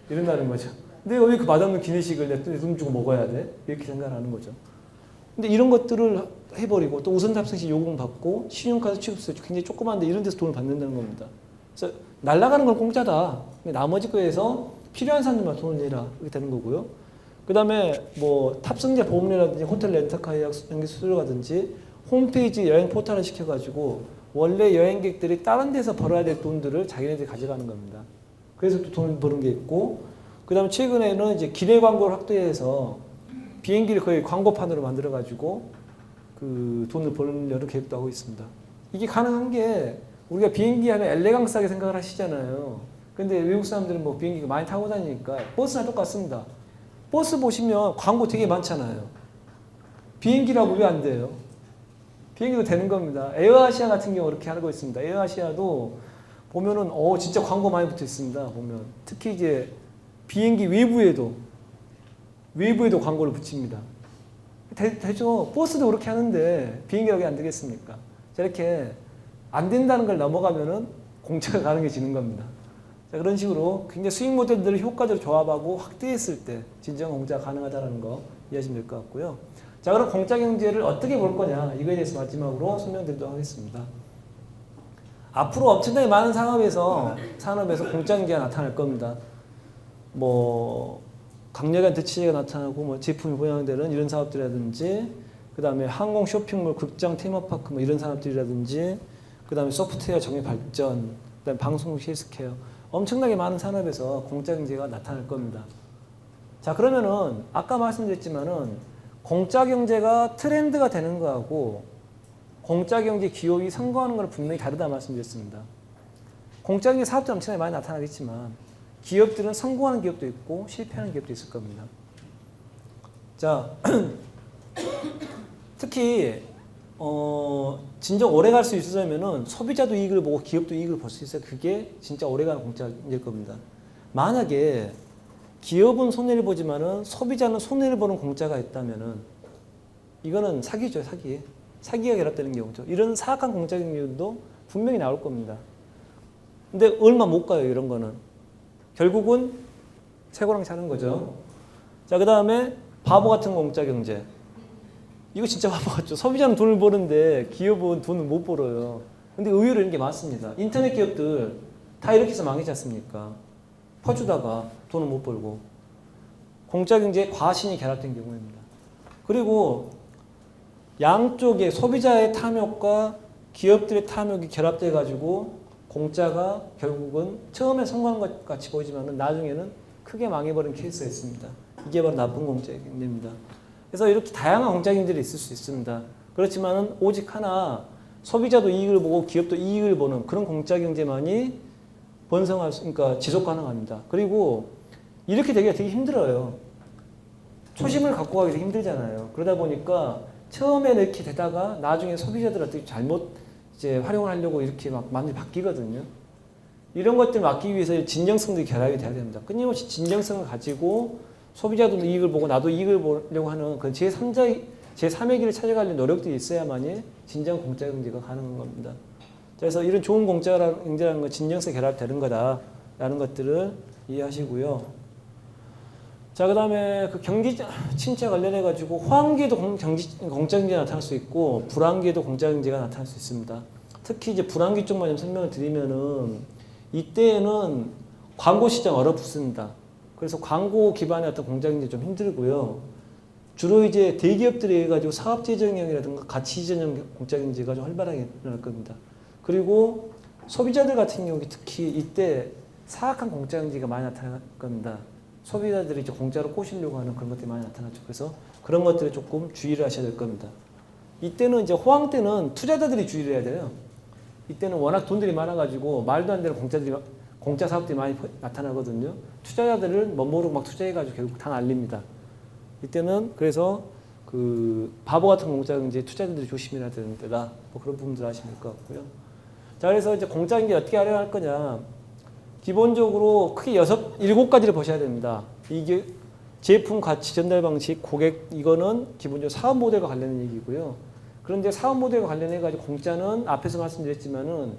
이런다는 거죠. 내가 왜 그 맛없는 기내식을 내 돈 주고 먹어야 돼? 이렇게 생각하는 거죠. 근데 이런 것들을 해버리고 또 우선 탑승시 요금 받고 신용카드 취급세 굉장히 조그만데 이런 데서 돈을 받는다는 겁니다. 그래서 날아가는 건 공짜다. 나머지 거에서 필요한 사람들만 돈을 내라. 이렇게 되는 거고요. 그 다음에 뭐 탑승자 보험료라든지 호텔 렌터카 예약 연기 수수료라든지 홈페이지 여행 포탈을 시켜가지고 원래 여행객들이 다른 데서 벌어야 될 돈들을 자기네들이 가져가는 겁니다. 그래서 또 돈을 버는 게 있고, 그 다음에 최근에는 이제 기내 광고를 확대해서 비행기를 거의 광고판으로 만들어가지고 그 돈을 벌려는 계획도 하고 있습니다. 이게 가능한 게 우리가 비행기 하면 엘레강스하게 생각을 하시잖아요. 근데 외국 사람들은 뭐 비행기 많이 타고 다니니까 버스나 똑같습니다. 버스 보시면 광고 되게 많잖아요. 비행기라고 왜 안 돼요? 비행기도 되는 겁니다. 에어아시아 같은 경우 그렇게 하고 있습니다. 에어아시아도 보면은 진짜 광고 많이 붙어 있습니다. 보면 특히 이제 비행기 외부에도 광고를 붙입니다. 되죠. 버스도 그렇게 하는데 비행기가 왜 안 되겠습니까? 저렇게 안 된다는 걸 넘어가면은 공짜가 가능해지는 겁니다. 자, 그런 식으로 굉장히 수익 모델들을 효과적으로 조합하고 확대했을 때 진정 공짜가 가능하다는 거 이해하시면 될 것 같고요. 자, 그럼 공짜 경제를 어떻게 볼 거냐, 이거에 대해서 마지막으로 설명드리도록 하겠습니다. 앞으로 엄청나게 많은 산업에서 공짜 경제가 나타날 겁니다. 뭐 강력한 대체제가 나타나고 뭐 제품이 보양되는 이런 사업들이라든지, 그 다음에 항공 쇼핑몰, 극장, 테마파크 뭐 이런 산업들이라든지, 그 다음에 소프트웨어 정의 발전, 그 다음에 방송국 헬스케어, 엄청나게 많은 산업에서 공짜 경제가 나타날 겁니다. 자, 그러면은 아까 말씀드렸지만은 공짜 경제가 트렌드가 되는 거하고 공짜 경제 기업이 성공하는 거는 분명히 다르다 말씀드렸습니다. 공적인 사업자 엄청나게 많이 나타나겠지만 기업들은 성공하는 기업도 있고 실패하는 기업도 있을 겁니다. 자, 특히 진정 오래 갈 수 있으려면은 소비자도 이익을 보고 기업도 이익을 볼 수 있어야 그게 진짜 오래가는 공적일 겁니다. 만약에 기업은 손해를 보지만은 소비자는 손해를 보는 공짜가 있다면은 이거는 사기죠, 사기. 사기가 결합되는 경우죠. 이런 사악한 공짜 경쟁도 분명히 나올 겁니다. 근데 얼마 못 가요, 이런 거는. 결국은 최고랑 차는 거죠. 자, 그 다음에 바보 같은 공짜 경제. 이거 진짜 바보 같죠. 소비자는 돈을 버는데 기업은 돈을 못 벌어요. 근데 의외로 이런 게 많습니다. 인터넷 기업들 다 이렇게 해서 망하지 않습니까? 퍼주다가 돈을 못 벌고. 공짜 경제에 과신이 결합된 경우입니다. 그리고 양쪽의 소비자의 탐욕과 기업들의 탐욕이 결합돼 가지고 공짜가 결국은 처음에 성공한 것 같이 보이지만 나중에는 크게 망해버린 케이스가 있습니다. 이게 바로 나쁜 공짜 경제입니다. 그래서 이렇게 다양한 공짜 경제들이 있을 수 있습니다. 그렇지만은 오직 하나 소비자도 이익을 보고 기업도 이익을 보는 그런 공짜 경제만이 번성할 수, 그러니까 지속 가능합니다. 그리고 이렇게 되기가 되게 힘들어요. 초심을 갖고 가기 되게 힘들잖아요. 그러다 보니까 처음에는 이렇게 되다가 나중에 소비자들한테 잘못 이제 활용을 하려고 이렇게 막 많이 바뀌거든요. 이런 것들 막기 위해서 진정성도 결합이 돼야 됩니다. 끊임없이 진정성을 가지고 소비자도 이익을 보고 나도 이익을 보려고 하는 그 제3의 길을 찾아가려는 노력들이 있어야만이 진정 공짜 경제가 가능한 겁니다. 그래서 이런 좋은 공짜 경제라는 건 진정성 결합되는 거다라는 것들을 이해하시고요. 자, 그 다음에 그 경기 침체 관련해가지고 호황기에도 공짜 경제가 나타날 수 있고 불황기에도 공짜 경제가 나타날 수 있습니다. 특히 이제 불황기 쪽만 좀 설명을 드리면은 이때에는 광고 시장 얼어붙습니다. 그래서 광고 기반의 어떤 공짜 경제 좀 힘들고요. 주로 이제 대기업들에 의해 가지고 사업재정형이라든가 가치전형 공짜 경제가 좀 활발하게 일어날 겁니다. 그리고 소비자들 같은 경우 특히 이때 사악한 공짜 경제가 많이 나타날 겁니다. 소비자들이 이제 공짜로 꼬시려고 하는 그런 것들이 많이 나타나죠. 그래서 그런 것들에 조금 주의를 하셔야 될 겁니다. 이때는 이제 호황 때는 투자자들이 주의를 해야 돼요. 이때는 워낙 돈들이 많아가지고 말도 안 되는 공짜 사업들이 많이 나타나거든요. 투자자들을 멋모르고 막 투자해가지고 결국 다 날립니다. 이때는 그래서 그 바보 같은 공짜 경제 투자자들이 조심해야 되는 때다. 뭐 그런 부분들 하시면 될 것 같고요. 자, 그래서 이제 공짜 경제 어떻게 활용할 거냐. 기본적으로 크게 7가지를 보셔야 됩니다. 이게 제품 가치 전달 방식, 고객, 이거는 기본적으로 사업 모델과 관련된 얘기고요. 그런데 사업 모델과 관련해가지고 공짜는 앞에서 말씀드렸지만은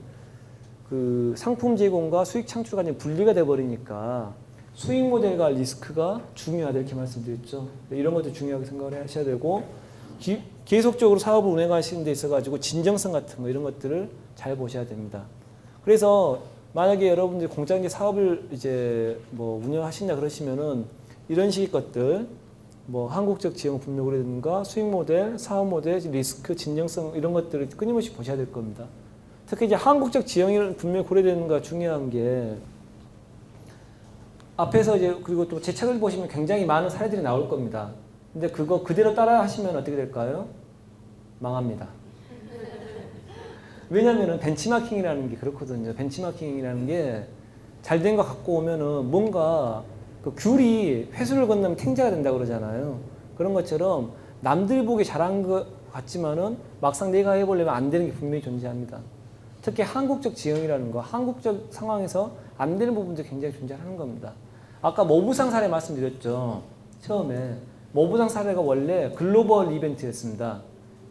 그 상품 제공과 수익 창출 간의 분리가 돼버리니까 수익 모델과 리스크가 중요하다 이렇게 말씀드렸죠. 이런 것도 중요하게 생각을 하셔야 되고 계속적으로 사업을 운행하시는 데 있어가지고 진정성 같은 거 이런 것들을 잘 보셔야 됩니다. 그래서 만약에 여러분들이 공짜경제 사업을 이제 뭐 운영하신다 그러시면은 이런 식의 것들 뭐 한국적 지형 분류라든가 수익 모델, 사업 모델, 리스크, 진정성 이런 것들을 끊임없이 보셔야 될 겁니다. 특히 이제 한국적 지형이 분명히 고려되는가 중요한 게 앞에서 이제 그리고 또 제 책을 보시면 굉장히 많은 사례들이 나올 겁니다. 근데 그거 그대로 따라 하시면 어떻게 될까요? 망합니다. 왜냐면은 벤치마킹이라는 게 그렇거든요. benchmarking이라는 게 잘 된 거 갖고 오면은 뭔가 그 귤이 회수를 건너면 탱자가 된다고 그러잖아요. 그런 것처럼 남들 보기 잘한 것 같지만은 막상 내가 해보려면 안 되는 게 분명히 존재합니다. 특히 한국적 지형이라는 거, 한국적 상황에서 안 되는 부분들이 굉장히 존재하는 겁니다. 아까 모부상 사례 말씀드렸죠. 처음에. 모부상 사례가 원래 글로벌 이벤트였습니다.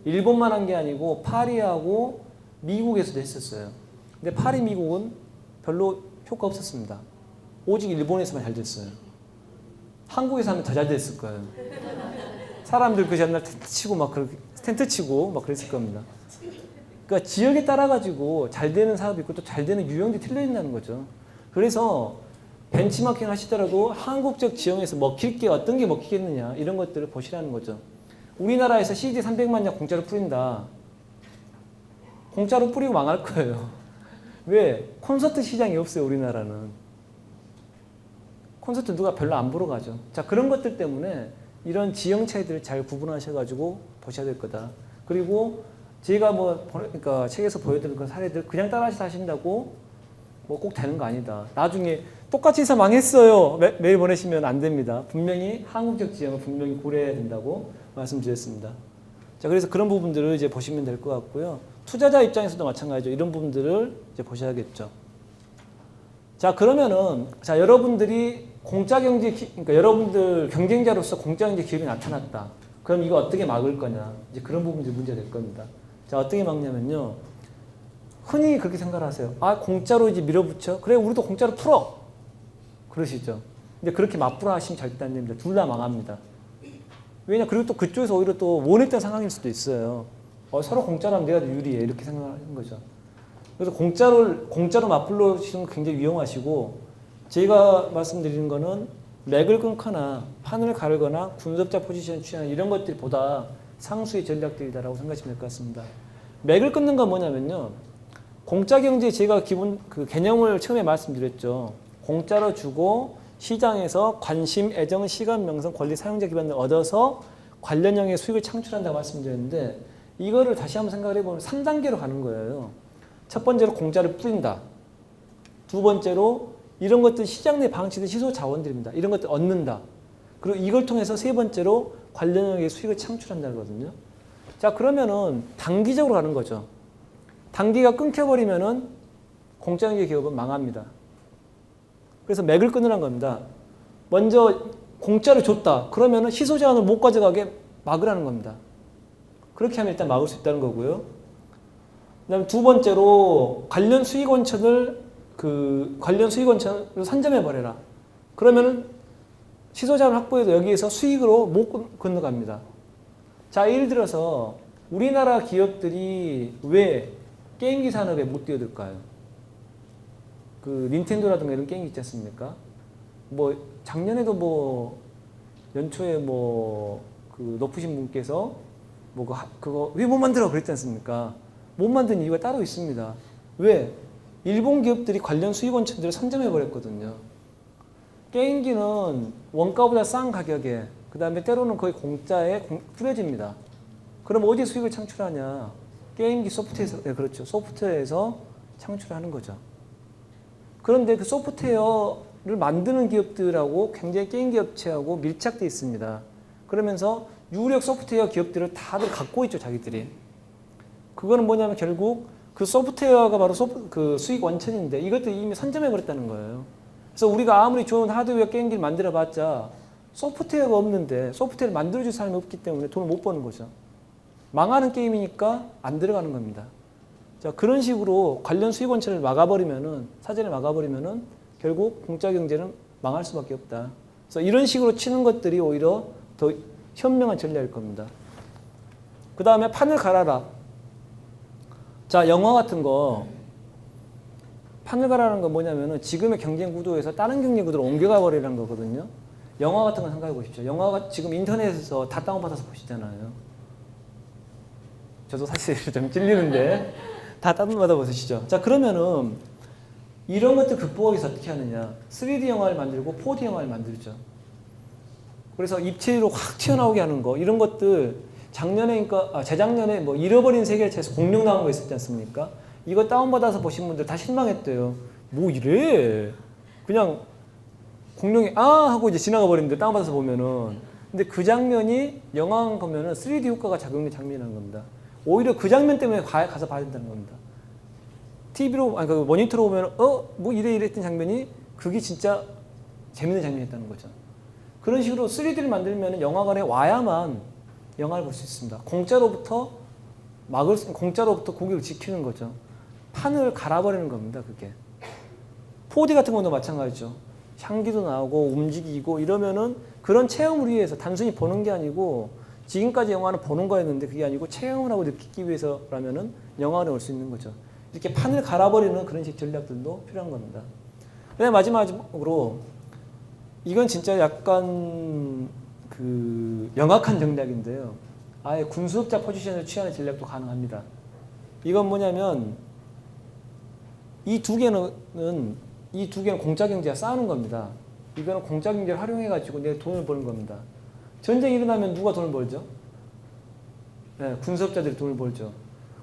일본만 한 게 아니고 파리하고 미국에서도 했었어요. 근데 파리, 미국은 별로 효과 없었습니다. 오직 일본에서만 잘 됐어요. 한국에서 하면 더 잘 됐을 거예요. 사람들 그 전날 텐트 치고 막 그랬을 겁니다. 그러니까 지역에 따라 가지고 잘 되는 사업이 있고 또 잘 되는 유형들이 틀려 있다는 거죠. 그래서 벤치마킹 하시더라도 한국적 지형에서 먹힐 게 어떤 게 먹히겠느냐 이런 것들을 보시라는 거죠. 우리나라에서 CD 300만 장 공짜로 뿌린다. 공짜로 뿌리고 망할 거예요. 왜? 콘서트 시장이 없어요, 우리나라는. 콘서트 누가 별로 안 보러 가죠. 자, 그런 것들 때문에 이런 지형 차이들을 잘 구분하셔가지고 보셔야 될 거다. 그리고 제가 그러니까 책에서 보여드린 그 사례들 그냥 따라하신다고 뭐 꼭 되는 거 아니다. 나중에 똑같이 해서 망했어요. 메일 보내시면 안 됩니다. 분명히 한국적 지형을 분명히 고려해야 된다고 말씀드렸습니다. 자, 그래서 그런 부분들을 이제 보시면 될 것 같고요. 투자자 입장에서도 마찬가지죠. 이런 부분들을 이제 보셔야겠죠. 자, 그러면은 자, 여러분들이 공짜 경제, 그러니까 여러분들 경쟁자로서 공짜 경제 기업이 나타났다. 그럼 이거 어떻게 막을 거냐? 이제 그런 부분들이 문제가 될 겁니다. 자, 어떻게 막냐면요. 흔히 그렇게 생각하세요. 아, 공짜로 이제 밀어붙여? 그래, 우리도 공짜로 풀어. 그러시죠. 근데 그렇게 맞불어 하시면 절대 안 됩니다. 둘 다 망합니다. 왜냐, 그리고 또 그쪽에서 오히려 또 원했던 상황일 수도 있어요. 서로 공짜로 하면 내가 더 유리해. 이렇게 생각하는 거죠. 그래서 공짜로 맞불러 주시는 거 굉장히 위험하시고, 제가 말씀드리는 거는 맥을 끊거나 판을 가르거나 군섭자 포지션을 취하는 이런 것들보다 상수의 전략들이다라고 생각하시면 될 것 같습니다. 맥을 끊는 건 뭐냐면요. 공짜 경제 제가 기본 그 개념을 처음에 말씀드렸죠. 공짜로 주고 시장에서 관심, 애정, 시간, 명성, 권리, 사용자 기반을 얻어서 관련형의 수익을 창출한다고 말씀드렸는데 이거를 다시 한번 생각을 해보면 3단계로 가는 거예요. 첫 번째로 공짜를 뿌린다. 두 번째로 이런 것들 시장 내 방치된 시소 자원들입니다. 이런 것들 얻는다. 그리고 이걸 통해서 세 번째로 관련형의 수익을 창출한다거든요. 자, 그러면은 단기적으로 가는 거죠. 단기가 끊겨버리면은 공짜경제 기업은 망합니다. 그래서 맥을 끊으라는 겁니다. 먼저 공짜를 줬다. 그러면은 시소 자원을 못 가져가게 막으라는 겁니다. 그렇게 하면 일단 막을 수 있다는 거고요. 그다음에 두 번째로 관련 수익 원천을 선점해 버려라. 그러면은 시소 자원 확보해도 여기에서 수익으로 못 건너갑니다. 자, 예를 들어서 우리나라 기업들이 왜 게임기 산업에 못 뛰어들까요? 그 닌텐도라든가 이런 게임기 있지 않습니까? 뭐 작년에도 뭐 연초에 뭐 그 높으신 분께서 뭐 그거 왜 못 만들어 그랬지 않습니까? 못 만든 이유가 따로 있습니다. 왜? 일본 기업들이 관련 수익 원천들을 선점해 버렸거든요. 게임기는 원가보다 싼 가격에 그 다음에 때로는 거의 공짜에 뿌려집니다. 그럼 어디 수익을 창출하냐? 게임기 소프트웨어에서, 네, 그렇죠. 소프트웨어에서 창출하는 거죠. 그런데 그 소프트웨어를 만드는 기업들하고 굉장히 게임기 업체하고 밀착되어 있습니다. 그러면서 유력 소프트웨어 기업들을 다들 갖고 있죠, 자기들이. 그거는 뭐냐면 결국 그 소프트웨어가 바로 그 수익 원천인데 이것도 이미 선점해 버렸다는 거예요. 그래서 우리가 아무리 좋은 하드웨어 게임기를 만들어 봤자 소프트웨어가 없는데 소프트웨어를 만들어줄 사람이 없기 때문에 돈을 못 버는 거죠. 망하는 게임이니까 안 들어가는 겁니다. 자, 그런 식으로 관련 수익 원천을 사전에 막아버리면은 결국 공짜 경제는 망할 수밖에 없다. 그래서 이런 식으로 치는 것들이 오히려 더 현명한 전략일 겁니다. 그 다음에 판을 갈아라. 자, 영화 같은 거 판을 갈아라는 건 뭐냐면은 지금의 경쟁 구도에서 다른 경쟁 구도로 옮겨가 버리라는 거거든요. 영화 같은 거 생각해 보십시오. 영화가 지금 인터넷에서 다 다운받아서 보시잖아요. 저도 사실 좀 찔리는데 다 다운받아 보시죠. 자, 그러면은 이런 것들 극복하기 위해서 어떻게 하느냐. 3D 영화를 만들고 4D 영화를 만들죠. 그래서 입체로 확 튀어나오게 하는 거 이런 것들 재작년에 뭐 잃어버린 세계에서 공룡 나온 거 있었지 않습니까? 이거 다운받아서 보신 분들 다 실망했대요. 뭐 이래? 그냥 공룡이 하고 이제 지나가 버리는데 다운받아서 보면은. 근데 그 장면이 영화 보면은 3D 효과가 작용된 장면이라는 겁니다. 오히려 그 장면 때문에 가서 봐야 된다는 겁니다. TV로, 그 모니터로 보면, 뭐 이랬던 장면이 그게 진짜 재밌는 장면이었다는 거죠. 그런 식으로 3D를 만들면 영화관에 와야만 영화를 볼 수 있습니다. 공짜로부터 고객을 지키는 거죠. 판을 갈아버리는 겁니다, 그게. 4D 같은 것도 마찬가지죠. 향기도 나오고 움직이고 이러면은 그런 체험을 위해서 단순히 보는 게 아니고 지금까지 영화는 보는 거였는데 그게 아니고 체험을 하고 느끼기 위해서라면은 영화관에 올 수 있는 거죠. 이렇게 판을 갈아버리는 그런 식 전략들도 필요한 겁니다. 그다음에 마지막으로 이건 진짜 약간 그 영악한 전략인데요. 아예 군수업자 포지션을 취하는 전략도 가능합니다. 이건 뭐냐면 이 두 개는 공짜 경제와 싸우는 겁니다. 이거는 공짜 경제를 활용해 가지고 내 돈을 버는 겁니다. 전쟁이 일어나면 누가 돈을 벌죠? 네, 군수업자들이 돈을 벌죠.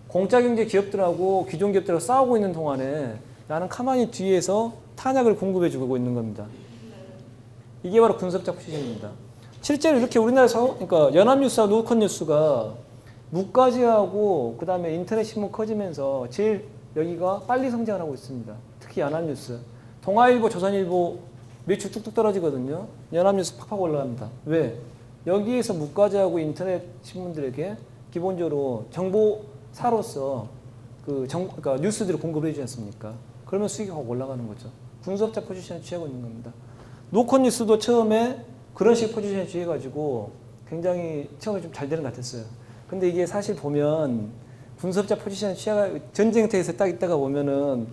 공짜 경제 기업들하고 기존 기업들하고 싸우고 있는 동안에 나는 가만히 뒤에서 탄약을 공급해주고 있는 겁니다. 이게 바로 분석자 포지션입니다. 실제로 이렇게 우리나라에서 그러니까 연합뉴스와 노컷뉴스가 무까지하고 그 다음에 인터넷 신문 커지면서 제일 여기가 빨리 성장을 하고 있습니다. 특히 연합뉴스. 동아일보, 조선일보 매출 뚝뚝 떨어지거든요. 연합뉴스 팍팍 올라갑니다. 왜? 여기에서 무까지하고 인터넷 신문들에게 기본적으로 정보사로서 그러니까 뉴스들을 공급을 해주지 않습니까? 그러면 수익이 확 올라가는 거죠. 분석자 포지션을 취하고 있는 겁니다. 노컷뉴스도 처음에 그런 식의 포지션을 취해가지고 굉장히 처음에 좀 잘 되는 것 같았어요. 근데 이게 사실 보면 분석자 포지션을 취하가 전쟁터에서 딱 있다가 보면은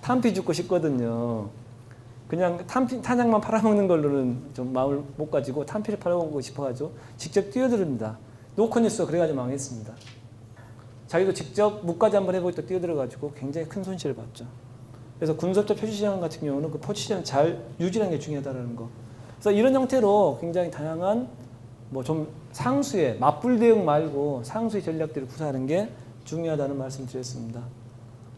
탄피 죽고 싶거든요. 그냥 탄약만 팔아먹는 걸로는 좀 마음을 못 가지고 탄피를 팔아먹고 싶어가지고 직접 뛰어듭니다. 노컷뉴스가 그래가지고 망했습니다. 자기도 직접 묵까지 한번 해보고 뛰어들어가지고 굉장히 큰 손실을 봤죠. 그래서 분석자 포지션 같은 경우는 그 포지션을 잘 유지하는 게 중요하다는 거. 그래서 이런 형태로 굉장히 다양한 뭐 좀 상수의 맞불 대응 말고 상수의 전략들을 구사하는 게 중요하다는 말씀 드렸습니다.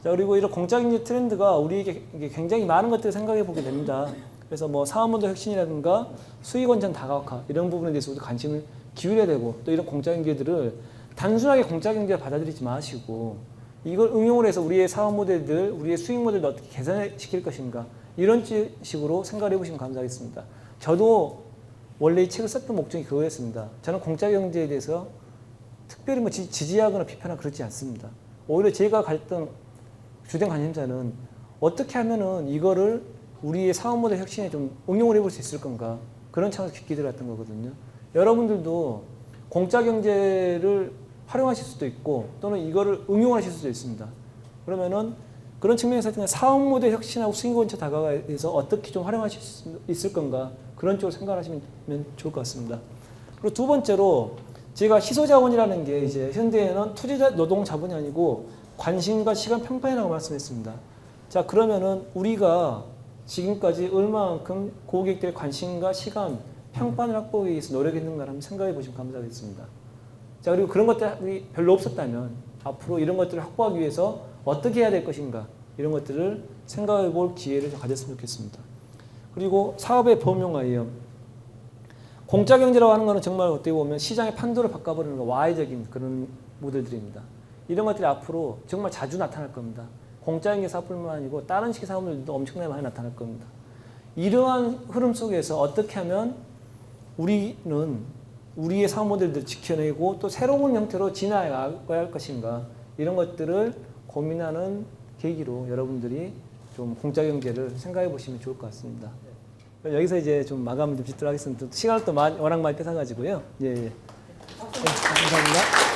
자, 그리고 이런 공짜경제 트렌드가 우리에게 굉장히 많은 것들을 생각해 보게 됩니다. 그래서 뭐 사업모델 혁신이라든가 수익 원천 다각화 이런 부분에 대해서도 관심을 기울여야 되고 또 이런 공짜경제들을 단순하게 공짜경제를 받아들이지 마시고 이걸 응용을 해서 우리의 사업 모델들, 우리의 수익 모델을 어떻게 개선시킬 것인가 이런 식으로 생각을 해보시면 감사하겠습니다. 저도 원래 이 책을 썼던 목적이 그거였습니다. 저는 공짜경제에 대해서 특별히 뭐 지지하거나 비판하거나 그렇지 않습니다. 오히려 제가 갔던 주된 관심사는 어떻게 하면은 이거를 우리의 사업 모델 혁신에 좀 응용을 해볼 수 있을 건가 그런 차원에서 깊게 들어갔던 거거든요. 여러분들도 공짜경제를 활용하실 수도 있고 또는 이거를 응용하실 수도 있습니다. 그러면은 그런 측면에서 사업 모델 혁신하고 수익 원천 다각화에서 어떻게 좀 활용하실 수 있을 건가 그런 쪽으로 생각하시면 좋을 것 같습니다. 그리고 두 번째로 제가 희소자원이라는 게 이제 현대에는 투자 노동 자본이 아니고 관심과 시간 평판이라고 말씀했습니다. 자, 그러면은 우리가 지금까지 얼마만큼 고객들의 관심과 시간 평판을 확보하기 위해서 노력했는가 한번 생각해 보시면 감사하겠습니다. 자, 그리고 그런 것들이 별로 없었다면 앞으로 이런 것들을 확보하기 위해서 어떻게 해야 될 것인가 이런 것들을 생각해 볼 기회를 가졌으면 좋겠습니다. 그리고 사업의 범용화 위험. 공짜경제라고 하는 것은 정말 어떻게 보면 시장의 판도를 바꿔버리는 와해적인 그런 모델들입니다. 이런 것들이 앞으로 정말 자주 나타날 겁니다. 공짜경제 사업뿐만 아니고 다른 식의 사업들도 엄청나게 많이 나타날 겁니다. 이러한 흐름 속에서 어떻게 하면 우리는 우리의 사업 모델들을 지켜내고 또 새로운 형태로 진화해가야 할 것인가 이런 것들을 고민하는 계기로 여러분들이 좀 공짜경제를 생각해 보시면 좋을 것 같습니다. 여기서 이제 좀 마감을 좀 짓도록 하겠습니다. 시간을 또 워낙 많이 뺏어가지고요. 예. 네, 감사합니다.